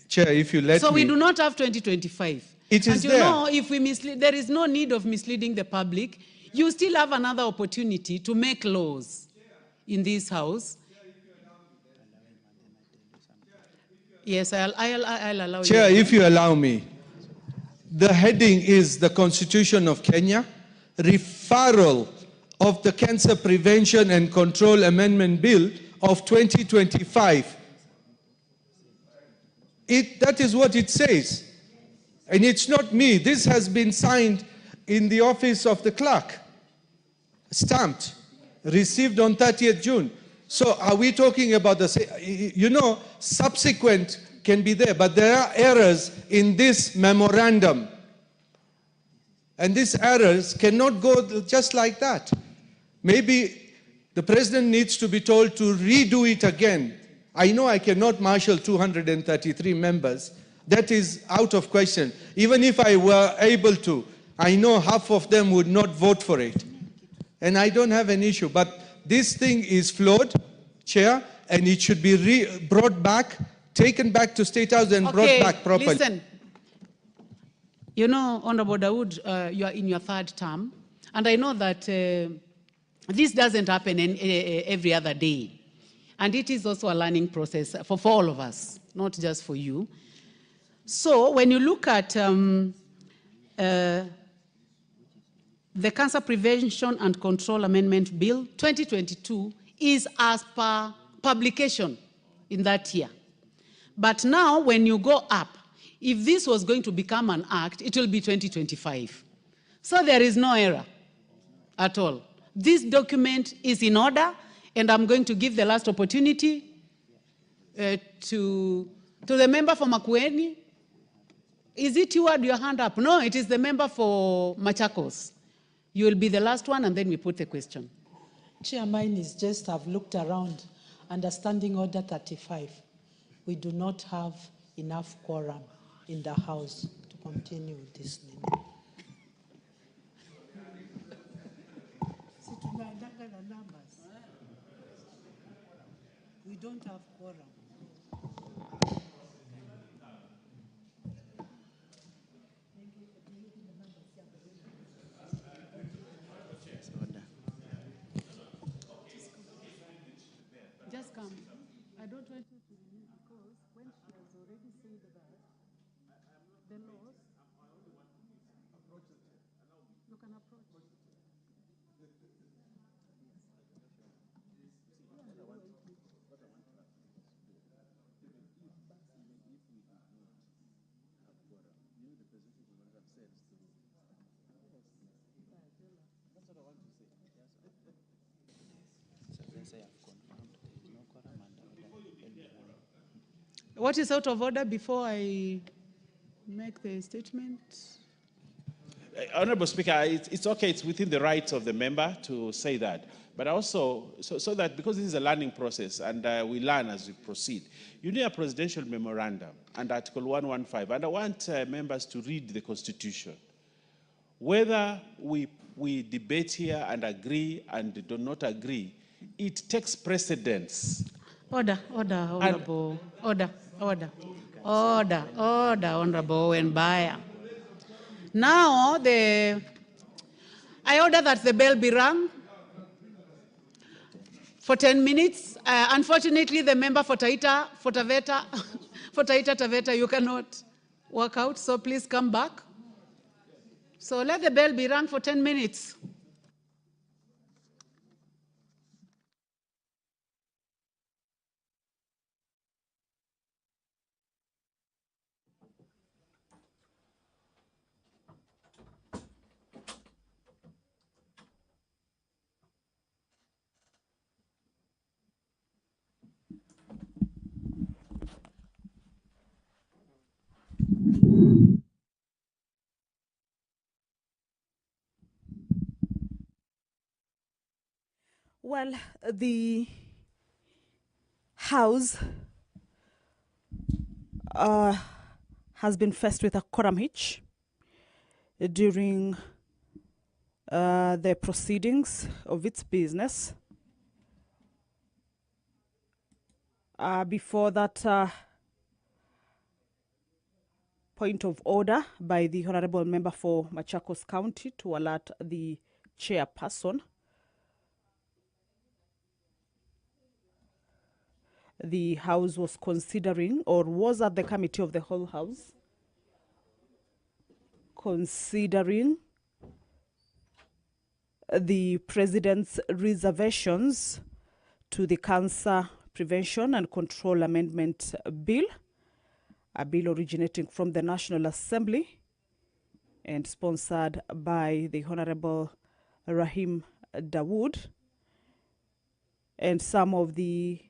Chair, if you let me. So we do not have 2025. It is and you there. know, if we mislead, there is no need of misleading the public. You still have another opportunity to make laws in this House. Yes, I'll allow you. Chair, if you allow me, the heading is the Constitution of Kenya, referral of the Cancer Prevention and Control Amendment Bill of 2025. That is what it says. And it's not me. This has been signed in the office of the clerk, stamped, received on 30th June. So are we talking about the same? You know, subsequent can be there, but there are errors in this memorandum. And these errors cannot go just like that. Maybe the President needs to be told to redo it again. I know I cannot marshal 233 members. That is out of question. Even if I were able to, I know half of them would not vote for it. And I don't have an issue. But this thing is flawed, Chair, and it should be brought back, taken back to State House and brought back properly. Listen. You know, Honorable Dawood, you are in your third term, and I know that this doesn't happen every other day. And it is also a learning process for all of us, not just for you. So when you look at the Cancer Prevention and Control Amendment Bill 2022 is as per publication in that year. But now when you go up, if this was going to become an act, it will be 2025. So there is no error at all. This document is in order, and I'm going to give the last opportunity to the member for Makueni. Is it you had your hand up? No, it is the member for Machakos. You will be the last one, and then we put the question. Chair, mine is just I've looked around, understanding Order 35. We do not have enough quorum in the House to continue with this name. We don't have quorum. Just come. I don't want you to leave because when she has already said that, the laws, you can approach. What is out of order before I make the statement? Honorable Speaker, it's okay, it's within the rights of the member to say that. But also, so that because this is a learning process and we learn as we proceed, you need a presidential memorandum and Article 115. And I want members to read the Constitution. Whether we debate here and agree and do not agree, it takes precedence. Order, Honorable. Order, Honorable Wenbaya. Now, I order that the bell be rung for 10 minutes. Unfortunately, the member for Taita Taveta, you cannot work out, so please come back. So let the bell be rung for 10 minutes. Well, the House has been faced with a quorum hitch during the proceedings of its business. Before that point of order by the Honorable Member for Machakos County to alert the chairperson, the House was considering, or was at the Committee of the Whole House, considering the President's reservations to the Cancer Prevention and Control Amendment Bill, a bill originating from the National Assembly and sponsored by the Honorable Rahim Dawood, and some of the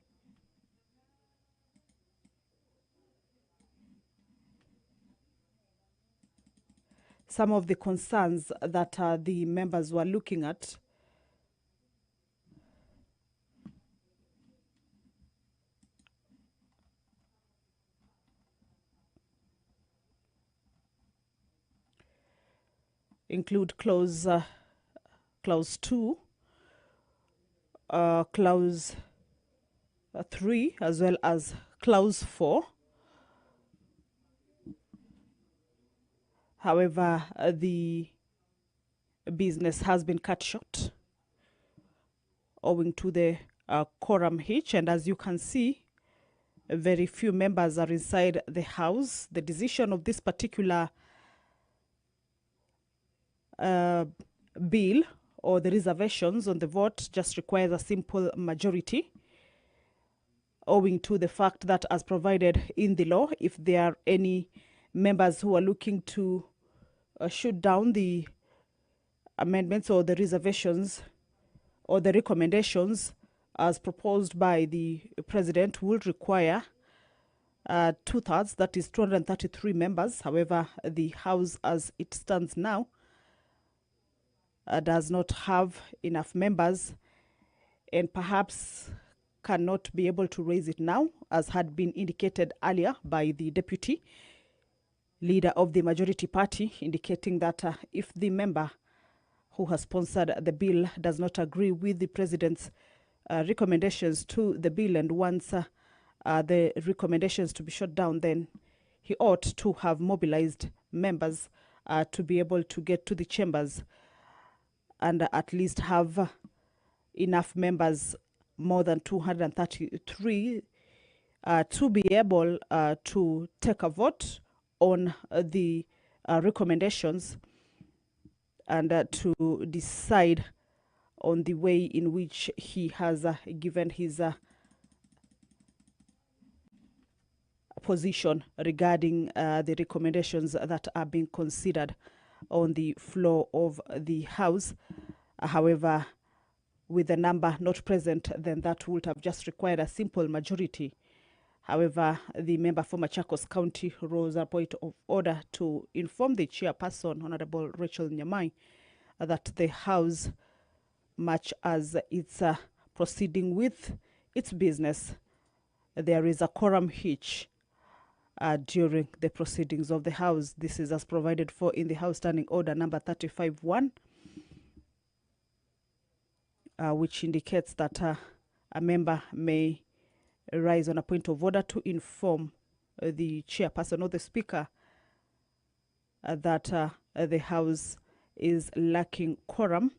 concerns that the members were looking at include clause 2, clause 3, as well as clause 4. However, the business has been cut short owing to the quorum hitch, and as you can see, very few members are inside the House. The decision of this particular bill or the reservations on the vote just requires a simple majority, owing to the fact that, as provided in the law, if there are any members who are looking to shoot down the amendments or the reservations or the recommendations as proposed by the President, will require 2/3, that is 233 members. However, the House as it stands now does not have enough members and perhaps cannot be able to raise it now, as had been indicated earlier by the Deputy. leader of the majority party, indicating that if the member who has sponsored the bill does not agree with the president's recommendations to the bill and wants the recommendations to be shut down, then he ought to have mobilized members to be able to get to the chambers and at least have enough members, more than 233, to be able to take a vote on the recommendations and to decide on the way in which he has given his position regarding the recommendations that are being considered on the floor of the House. However, with the number not present, then that would have just required a simple majority. However, the member for Machakos County rose a point of order to inform the chairperson, Honorable Rachel Nyamai, that the House, much as it's proceeding with its business, there is a quorum hitch during the proceedings of the House. This is as provided for in the House Standing Order number 35-1, which indicates that a member may rise on a point of order to inform the chairperson or the speaker that the House is lacking quorum,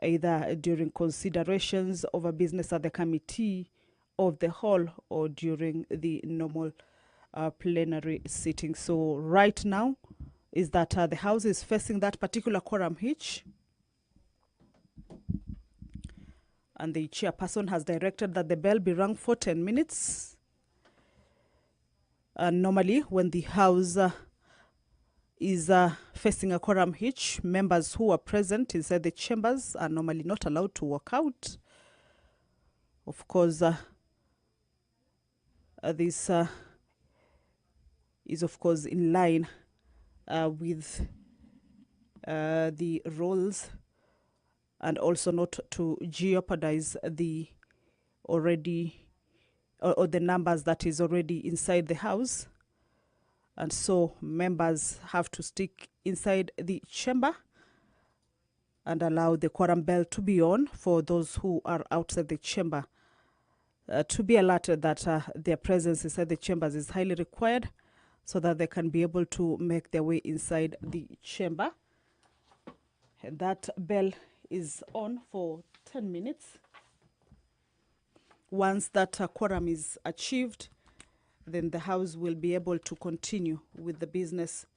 either during considerations of a business at the committee of the whole or during the normal plenary sitting. So right now is that the House is facing that particular quorum hitch, and the chairperson has directed that the bell be rung for 10 minutes. Normally, when the House is facing a quorum hitch, members who are present inside the chambers are normally not allowed to walk out. Of course, this is, of course, in line with the rules, and also not to jeopardize the already or the numbers that is already inside the House. And so members have to stick inside the chamber and allow the quorum bell to be on for those who are outside the chamber to be alerted that their presence inside the chambers is highly required, so that they can be able to make their way inside the chamber. And that bell is on for 10 minutes. Once that quorum is achieved, then the House will be able to continue with the business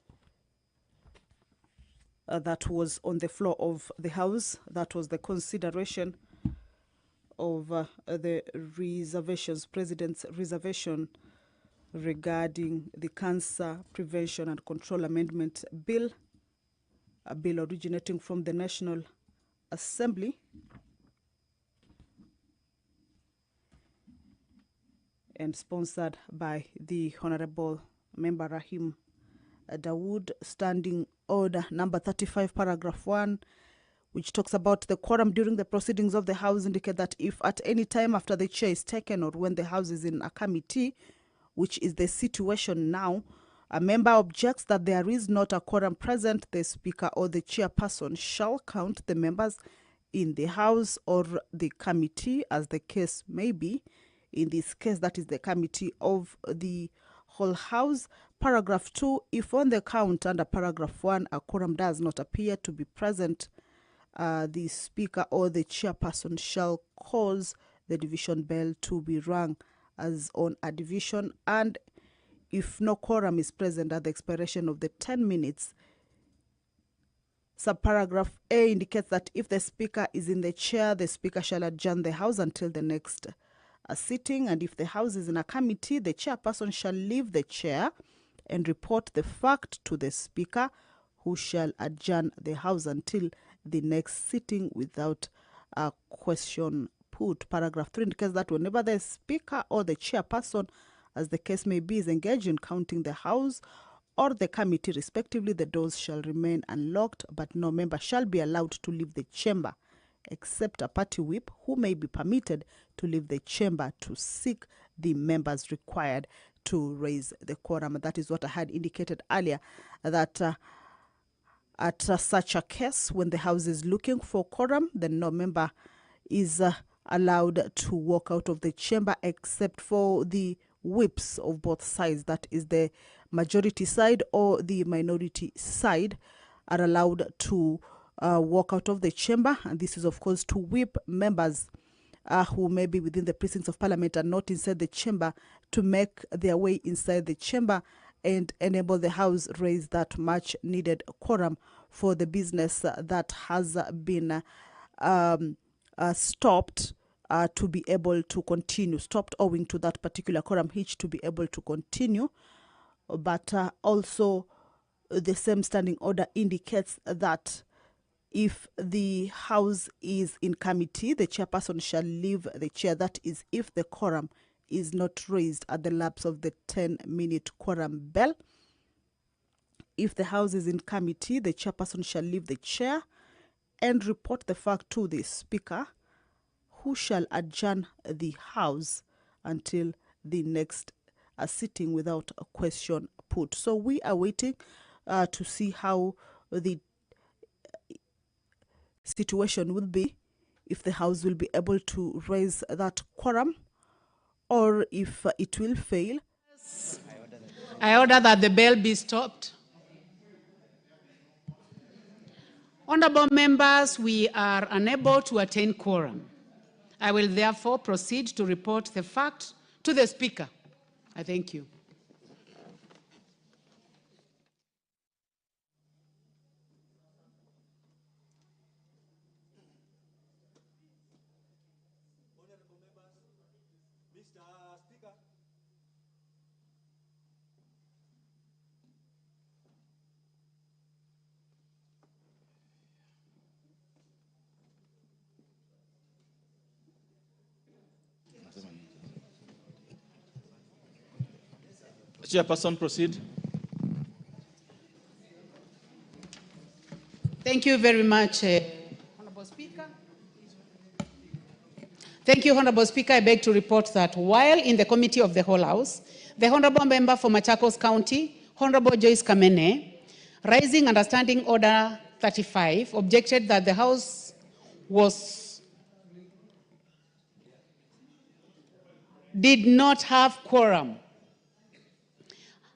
that was on the floor of the House. That was the consideration of the reservations, President's reservation regarding the Cancer Prevention and Control Amendment Bill, a bill originating from the National Assembly and sponsored by the Honorable Member Rahim Dawood. Standing Order number 35, paragraph 1, which talks about the quorum during the proceedings of the House, indicate that if at any time after the chair is taken or when the House is in a committee, which is the situation now, a member objects that there is not a quorum present, the Speaker or the chairperson shall count the members in the House or the committee, as the case may be. In this case, that is the committee of the whole House. Paragraph 2, if on the count under paragraph 1 a quorum does not appear to be present, the Speaker or the chairperson shall cause the division bell to be rung as on a division, and if no quorum is present at the expiration of the 10 minutes, subparagraph A indicates that if the Speaker is in the chair, the Speaker shall adjourn the House until the next sitting, and if the House is in a committee, the chairperson shall leave the chair and report the fact to the Speaker, who shall adjourn the House until the next sitting without a question put. Paragraph 3 indicates that whenever the Speaker or the chairperson, as the case may be, is engaged in counting the House or the committee respectively, the doors shall remain unlocked, but no member shall be allowed to leave the chamber, except a party whip, who may be permitted to leave the chamber to seek the members required to raise the quorum. That is what I had indicated earlier, that at such a case, when the House is looking for quorum, then no member is allowed to walk out of the chamber except for the whips of both sides, that is the majority side or the minority side, are allowed to walk out of the chamber. And this is, of course, to whip members who may be within the precincts of parliament and not inside the chamber to make their way inside the chamber and enable the House raise that much needed quorum for the business that has been stopped to be able to continue, stopped owing to that particular quorum hitch to be able to continue. But also the same standing order indicates that if the House is in committee, the chairperson shall leave the chair. That is, if the quorum is not raised at the lapse of the 10-minute quorum bell. If the House is in committee, the chairperson shall leave the chair and report the fact to the Speaker, who shall adjourn the House until the next sitting without a question put. So we are waiting to see how the situation will be, if the House will be able to raise that quorum or if it will fail. I order that the bell be stopped. Honorable members, we are unable to attain quorum. I will therefore proceed to report the fact to the Speaker. I thank you. Chairperson, proceed. Thank you very much, Honorable Speaker. Thank you, Honorable Speaker. I beg to report that while in the Committee of the Whole House, the Honorable Member for Machakos County, Honorable Joyce Kamene, rising under Standing Order 35, objected that the House did not have quorum.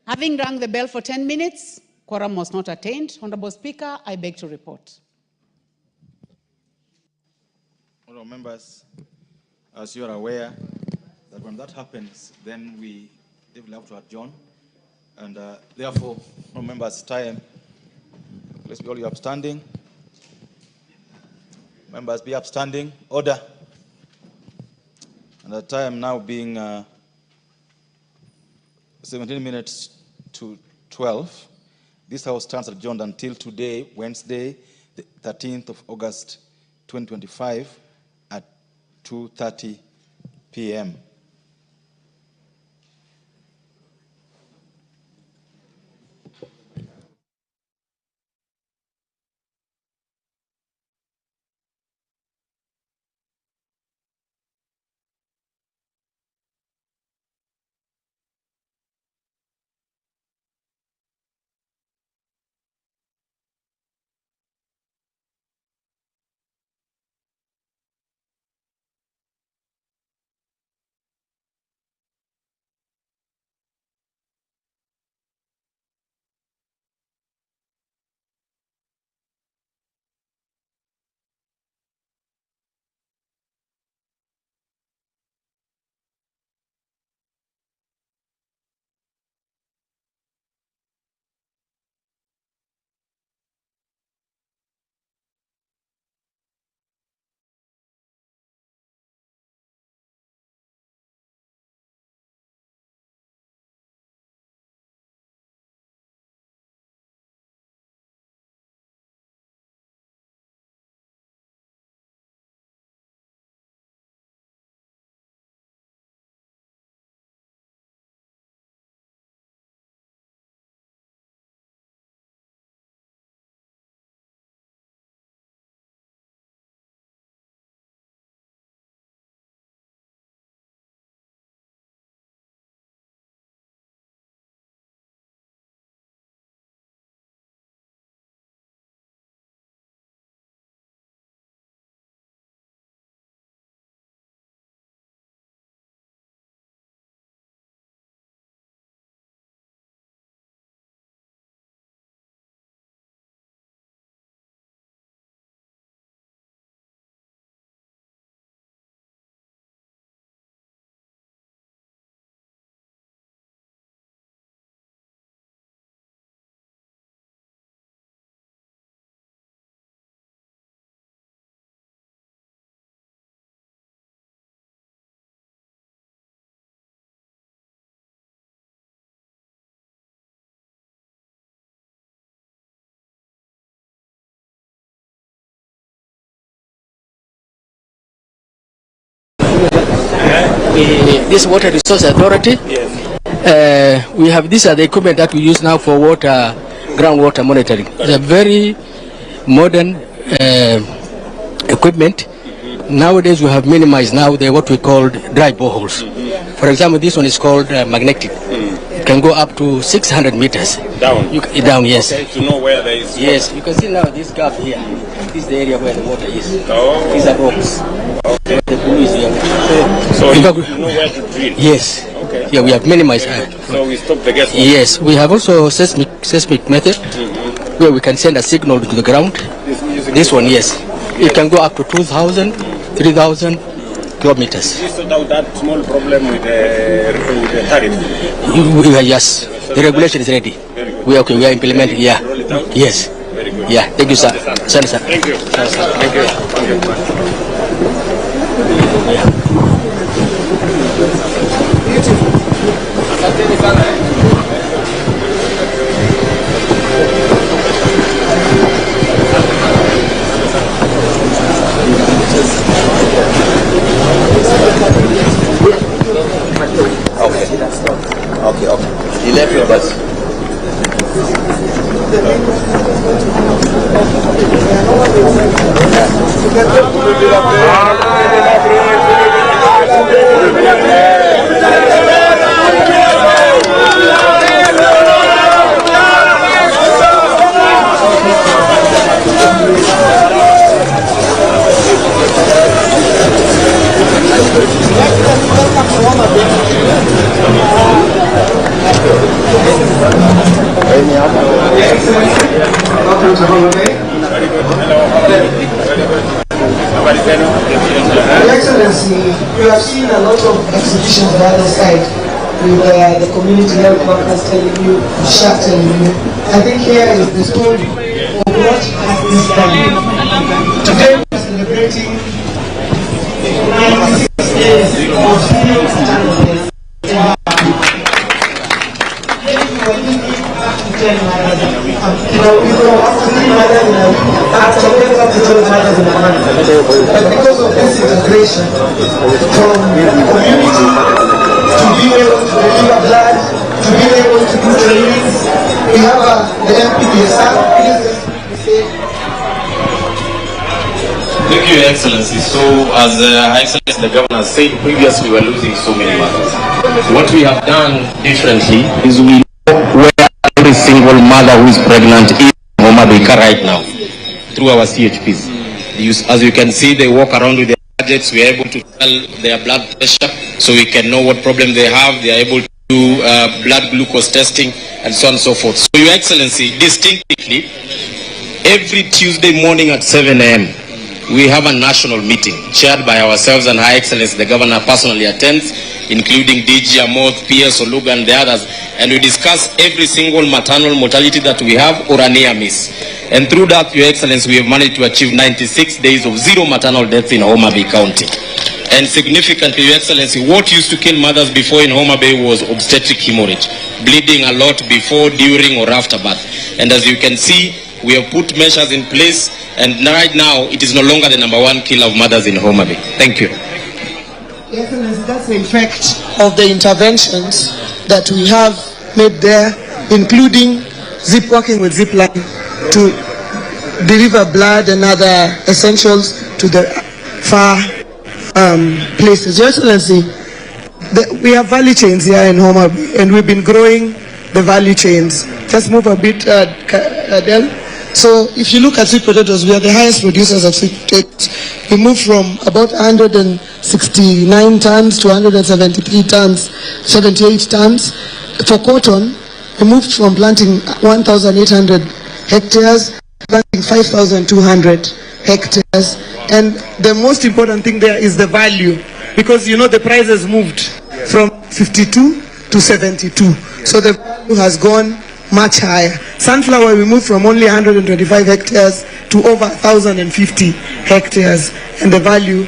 Having rung the bell for 10 minutes, quorum was not attained. Honorable Speaker, I beg to report. Honourable members, as you are aware, that when that happens, then we will have to adjourn. And therefore, honourable members, time, please be all you upstanding. Members be upstanding. Order. And the time now being 17 minutes to 12, this House stands adjourned until today, Wednesday, the 13th of August, 2025, at 2:30 p.m. this Water Resource Authority. We have these are the equipment that we use now for water, groundwater monitoring. It's a very modern equipment. Nowadays we have minimized now what we call dry boreholes. For example, this one is called magnetic. It can go up to 600 meters. Down? Down, yes. Okay, to know where there is. Yes, you can see now this gap here. This is the area where the water is. Oh. These are rocks. Okay. The blue is here. So you know where to drill? Yes. Okay. Yeah, we have minimized. So we stop the guesswork? Yes, we have also seismic method where we can send a signal to the ground. This one, yes. It can go up to 2,000, 3,000 kilometers. You sort out that small problem with the tariff? Yes, the regulation is ready. We are implementing, yeah. Yes. Very good. Yeah, thank you, sir. Sir. Thank you. Thank you. Okay. He left your bus. Your Excellency, you have seen a lot of exhibitions on the other side with the community health workers telling you, chef telling you. I think here is the story of what has been done. Today we are celebrating 96 days of serious challenges. But because of this integration from community to being able to deliver blood, to being able to do trainings, we have the MPPSR. Thank you, Your Excellency. So, as Her Excellency the Governor said previously, we were losing so many mothers. What we have done differently is we know where every single mother who is pregnant is in Homa Bay right now through our CHPs. As you can see, they walk around with their gadgets. We are able to tell their blood pressure so we can know what problem they have. They are able to do blood glucose testing and so on and so forth. So, Your Excellency, distinctly, every Tuesday morning at 7 a.m., we have a national meeting chaired by ourselves, and Her Excellency the Governor personally attends, including DG Amoth, PS Oluga and the others, and we discuss every single maternal mortality that we have or a near miss. And through that, Your Excellency, we have managed to achieve 96 days of zero maternal deaths in Homa Bay County. And significantly, Your Excellency, what used to kill mothers before in Homa Bay was obstetric hemorrhage, bleeding a lot before, during or after birth. And as you can see, we have put measures in place, and right now it is no longer the #1 killer of mothers in Homa Bay. Thank you. Your Excellency, that's the effect of the interventions that we have made there, including working with Zipline to deliver blood and other essentials to the far places. Your Excellency, we have value chains here in Homa Bay, and we've been growing the value chains. Just move a bit, Adele. So if you look at sweet potatoes, we are the highest producers of sweet potatoes. We moved from about 169 tons to 173 tons, 78 tons. For cotton, we moved from planting 1,800 hectares, planting 5,200 hectares. And the most important thing there is the value, because you know the price has moved from 52 to 72. So the value has gone much higher. Sunflower, we moved from only 125 hectares to over 1,050 hectares, and the value.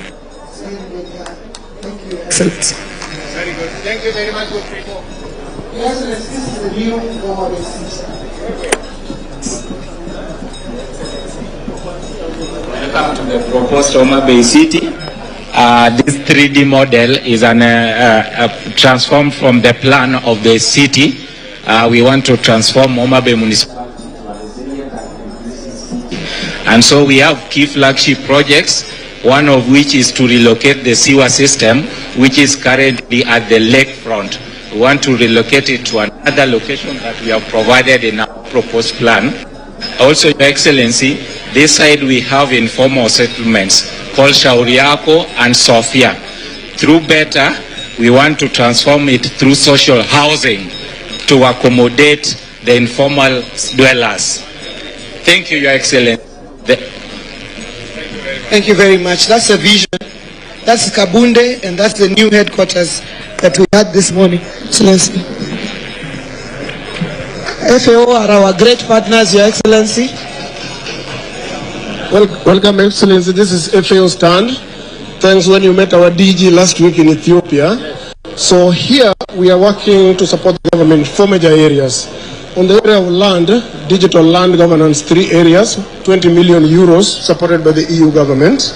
Excellent. Very good. Thank you very much. Yes, this is the new Homa Bay system. Welcome to the proposed Homa Bay City. This 3D model is transformed from the plan of the city. We want to transform Homa Bay municipality. And so we have key flagship projects, one of which is to relocate the sewer system, which is currently at the lakefront. We want to relocate it to another location that we have provided in our proposed plan. Also, Your Excellency, this side we have informal settlements called Shauriako and Sofia. Through BETA, we want to transform it through social housing to accommodate the informal dwellers. Thank you, Your Excellency. Thank you very much. That's a vision. That's Kabunde, and that's the new headquarters that we had this morning. Excellency. FAO are our great partners, Your Excellency. Welcome, Excellency. This is FAO stand. Thanks when you met our DG last week in Ethiopia. So here we are working to support the government in 4 major areas. On the area of land, digital land governance, 3 areas, 20 million euros supported by the EU government.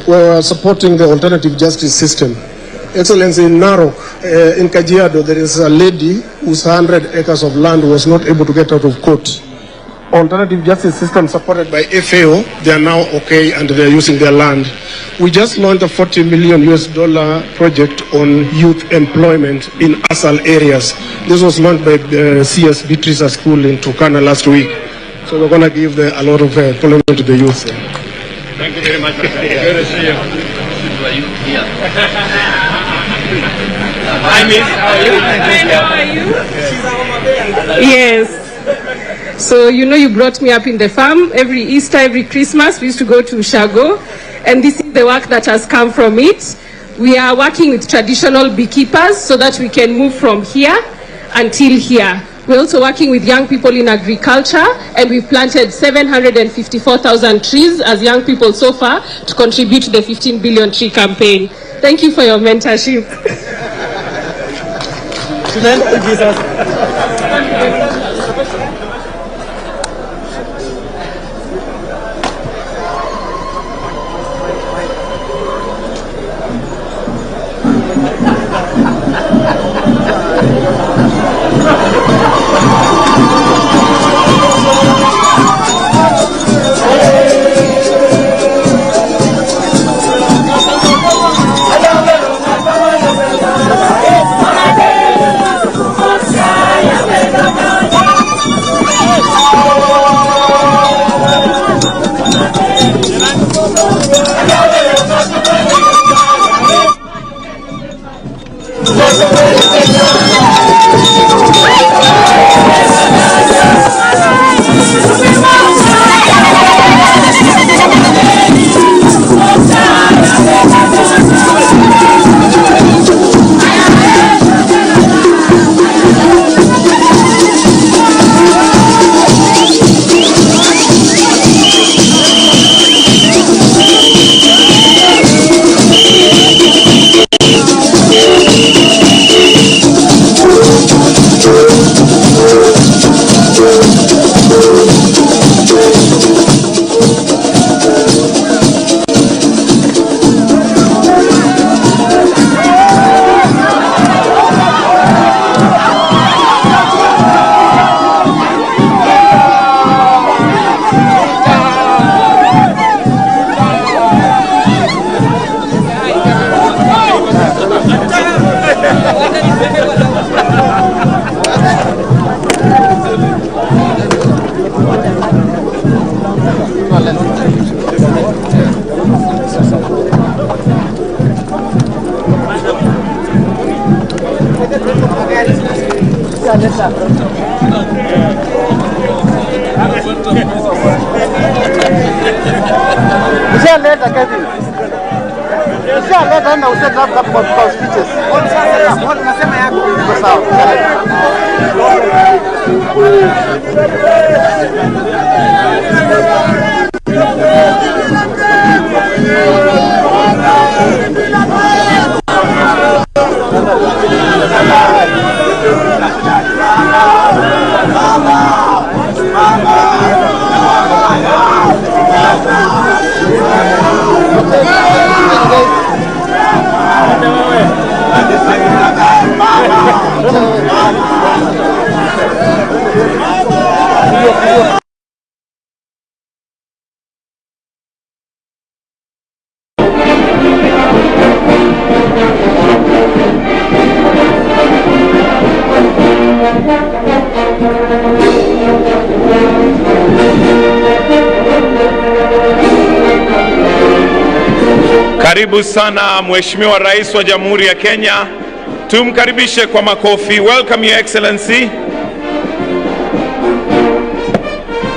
We are supporting the alternative justice system. Excellency, in Narok, in Kajiado, there is a lady whose 100 acres of land was not able to get out of court. Alternative justice system supported by FAO, they are now okay and they are using their land. We just launched a $40 million project on youth employment in ASAL areas. This was launched by CS Beatrice School in Turkana last week. So we're going to give a lot of employment to the youth. Thank you very much. Good to see you. Hi, Miss. How are you? Yes. So, you know, you brought me up in the farm. Every Easter, every Christmas, we used to go to Ushago. And this is the work that has come from it. We are working with traditional beekeepers so that we can move from here until here. We're also working with young people in agriculture, and we've planted 754,000 trees as young people so far to contribute to the 15 billion tree campaign. Thank you for your mentorship. Karibu sana Mheshimiwa Rais wa Jamhuri ya Kenya. Tumkaribishe kwa makofi. Welcome Your Excellency.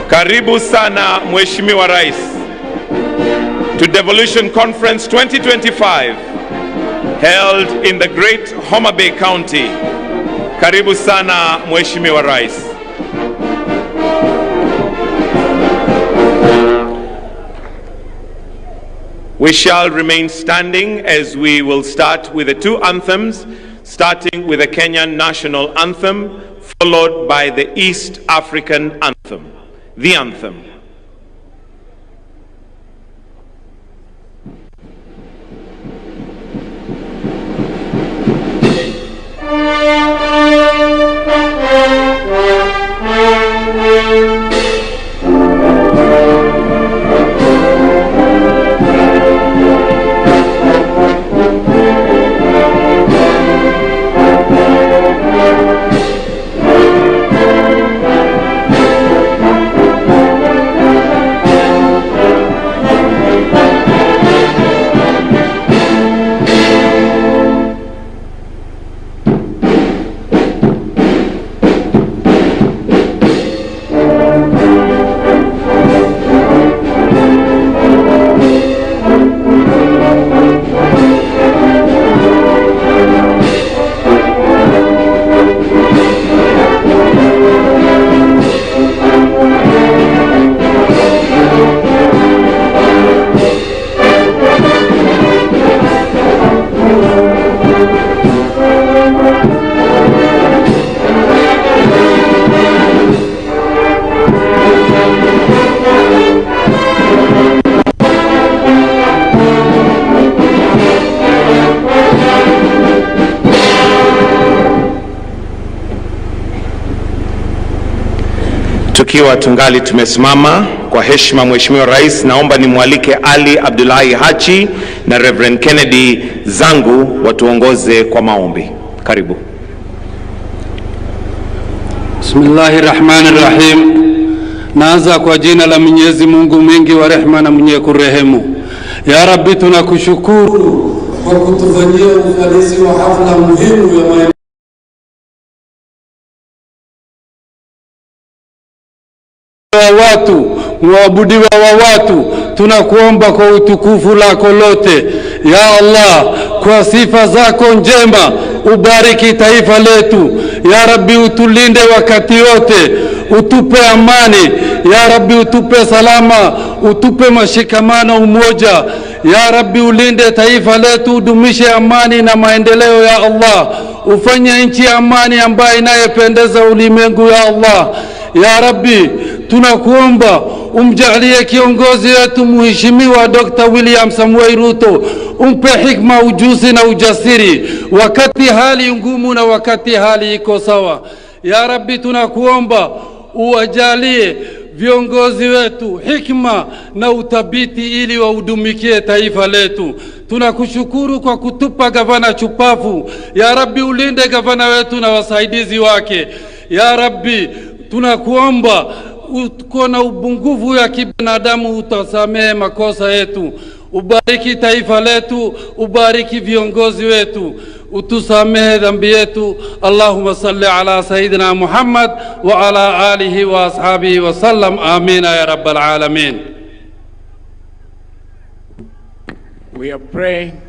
Karibu sana Mheshimiwa Rais to Devolution Conference 2025 held in the Great Homa Bay County. Karibu sana Mheshimiwa Rais. We shall remain standing as we will start with the two anthems, starting with the Kenyan national anthem, followed by the East African anthem. The anthem. Tukiwa tungali tumesimama kwa heshima, Mheshimiwa Rais, naomba nimwalike Ali Abdullahi Hachi na Reverend Kennedy Zangu watuongoze kwa maombi. Karibu. Bismillahirrahmanirrahim. Naanza kwa jina la Mwenyezi Mungu mwingi wa rehema na mwenye kurehemu. Ya Rabbi, tunakushukuru kwa kutufanyia ufanisi wa hafla muhimu ya maendeleo wa watu, mwabudiwa wa watu. Tunakuomba kwa utukufu lako lote, ya Allah, kwa sifa zako njema, ubariki taifa letu. Ya Rabbi, utulinde wakati wote, utupe amani. Ya Rabbi, utupe salama, utupe mashikamano, umoja. Ya Rabbi, ulinde taifa letu, udumishe amani na maendeleo. Ya Allah, ufanye nchi amani ambayo inayependeza ulimwengu. Ya Allah, ya Rabbi, tunakuomba umjalie kiongozi wetu Mheshimiwa Dr. William Samuel Ruto, umpe hikma, ujuzi na ujasiri wakati hali ngumu na wakati hali iko sawa. Ya Rabbi, tunakuomba uwajalie viongozi wetu hikma na utabiti ili waudumikie taifa letu. Tunakushukuru kwa kutupa gavana chupafu. Ya Rabbi, ulinde gavana wetu na wasaidizi wake. Ya Rabbi, tunakuomba uko na ubungufu ya kibinadamu, utasamehe makosa yetu. Ubariki taifa letu, ubariki viongozi wetu, utusamehe dhambi yetu. Allahumma salli ala Sayyidina Muhammad wa ala alihi wa ashabihi wa sallam. Amin ya rabbal alamin. We are praying.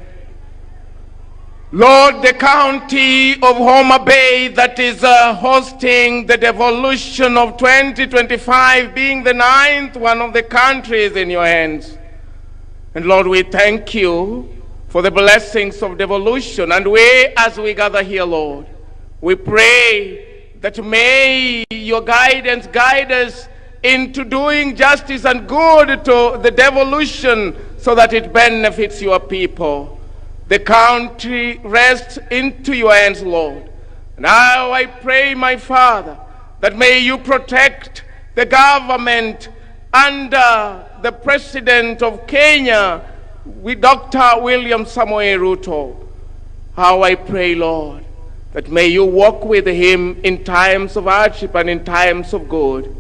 Lord, the county of Homa Bay that is hosting the devolution of 2025, being the 9th one of the countries, in your hands. And Lord, we thank you for the blessings of devolution. And we, as we gather here, Lord, we pray that may your guidance guide us into doing justice and good to the devolution so that it benefits your people. the country rests into your hands, Lord. Now I pray, my Father, that may you protect the government under the President of Kenya, with Dr. William Samoei Ruto. How I pray, Lord, that may you walk with him in times of hardship and in times of good,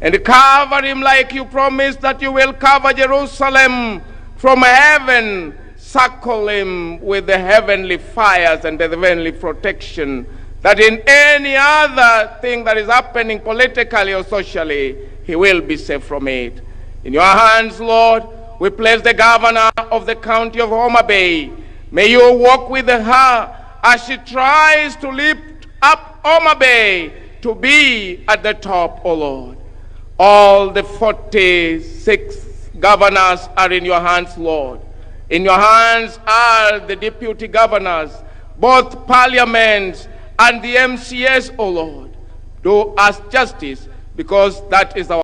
and cover him like you promised that you will cover Jerusalem from heaven, circle him with the heavenly fires and the heavenly protection, that in any other thing that is happening politically or socially, he will be safe from it. In your hands, Lord, we place the governor of the county of Homa Bay. May you walk with her as she tries to lift up Homa Bay to be at the top, O Lord. All the 46 governors are in your hands, Lord. In your hands are the deputy governors, both parliaments and the MCS, O Lord. Do us justice, because that is our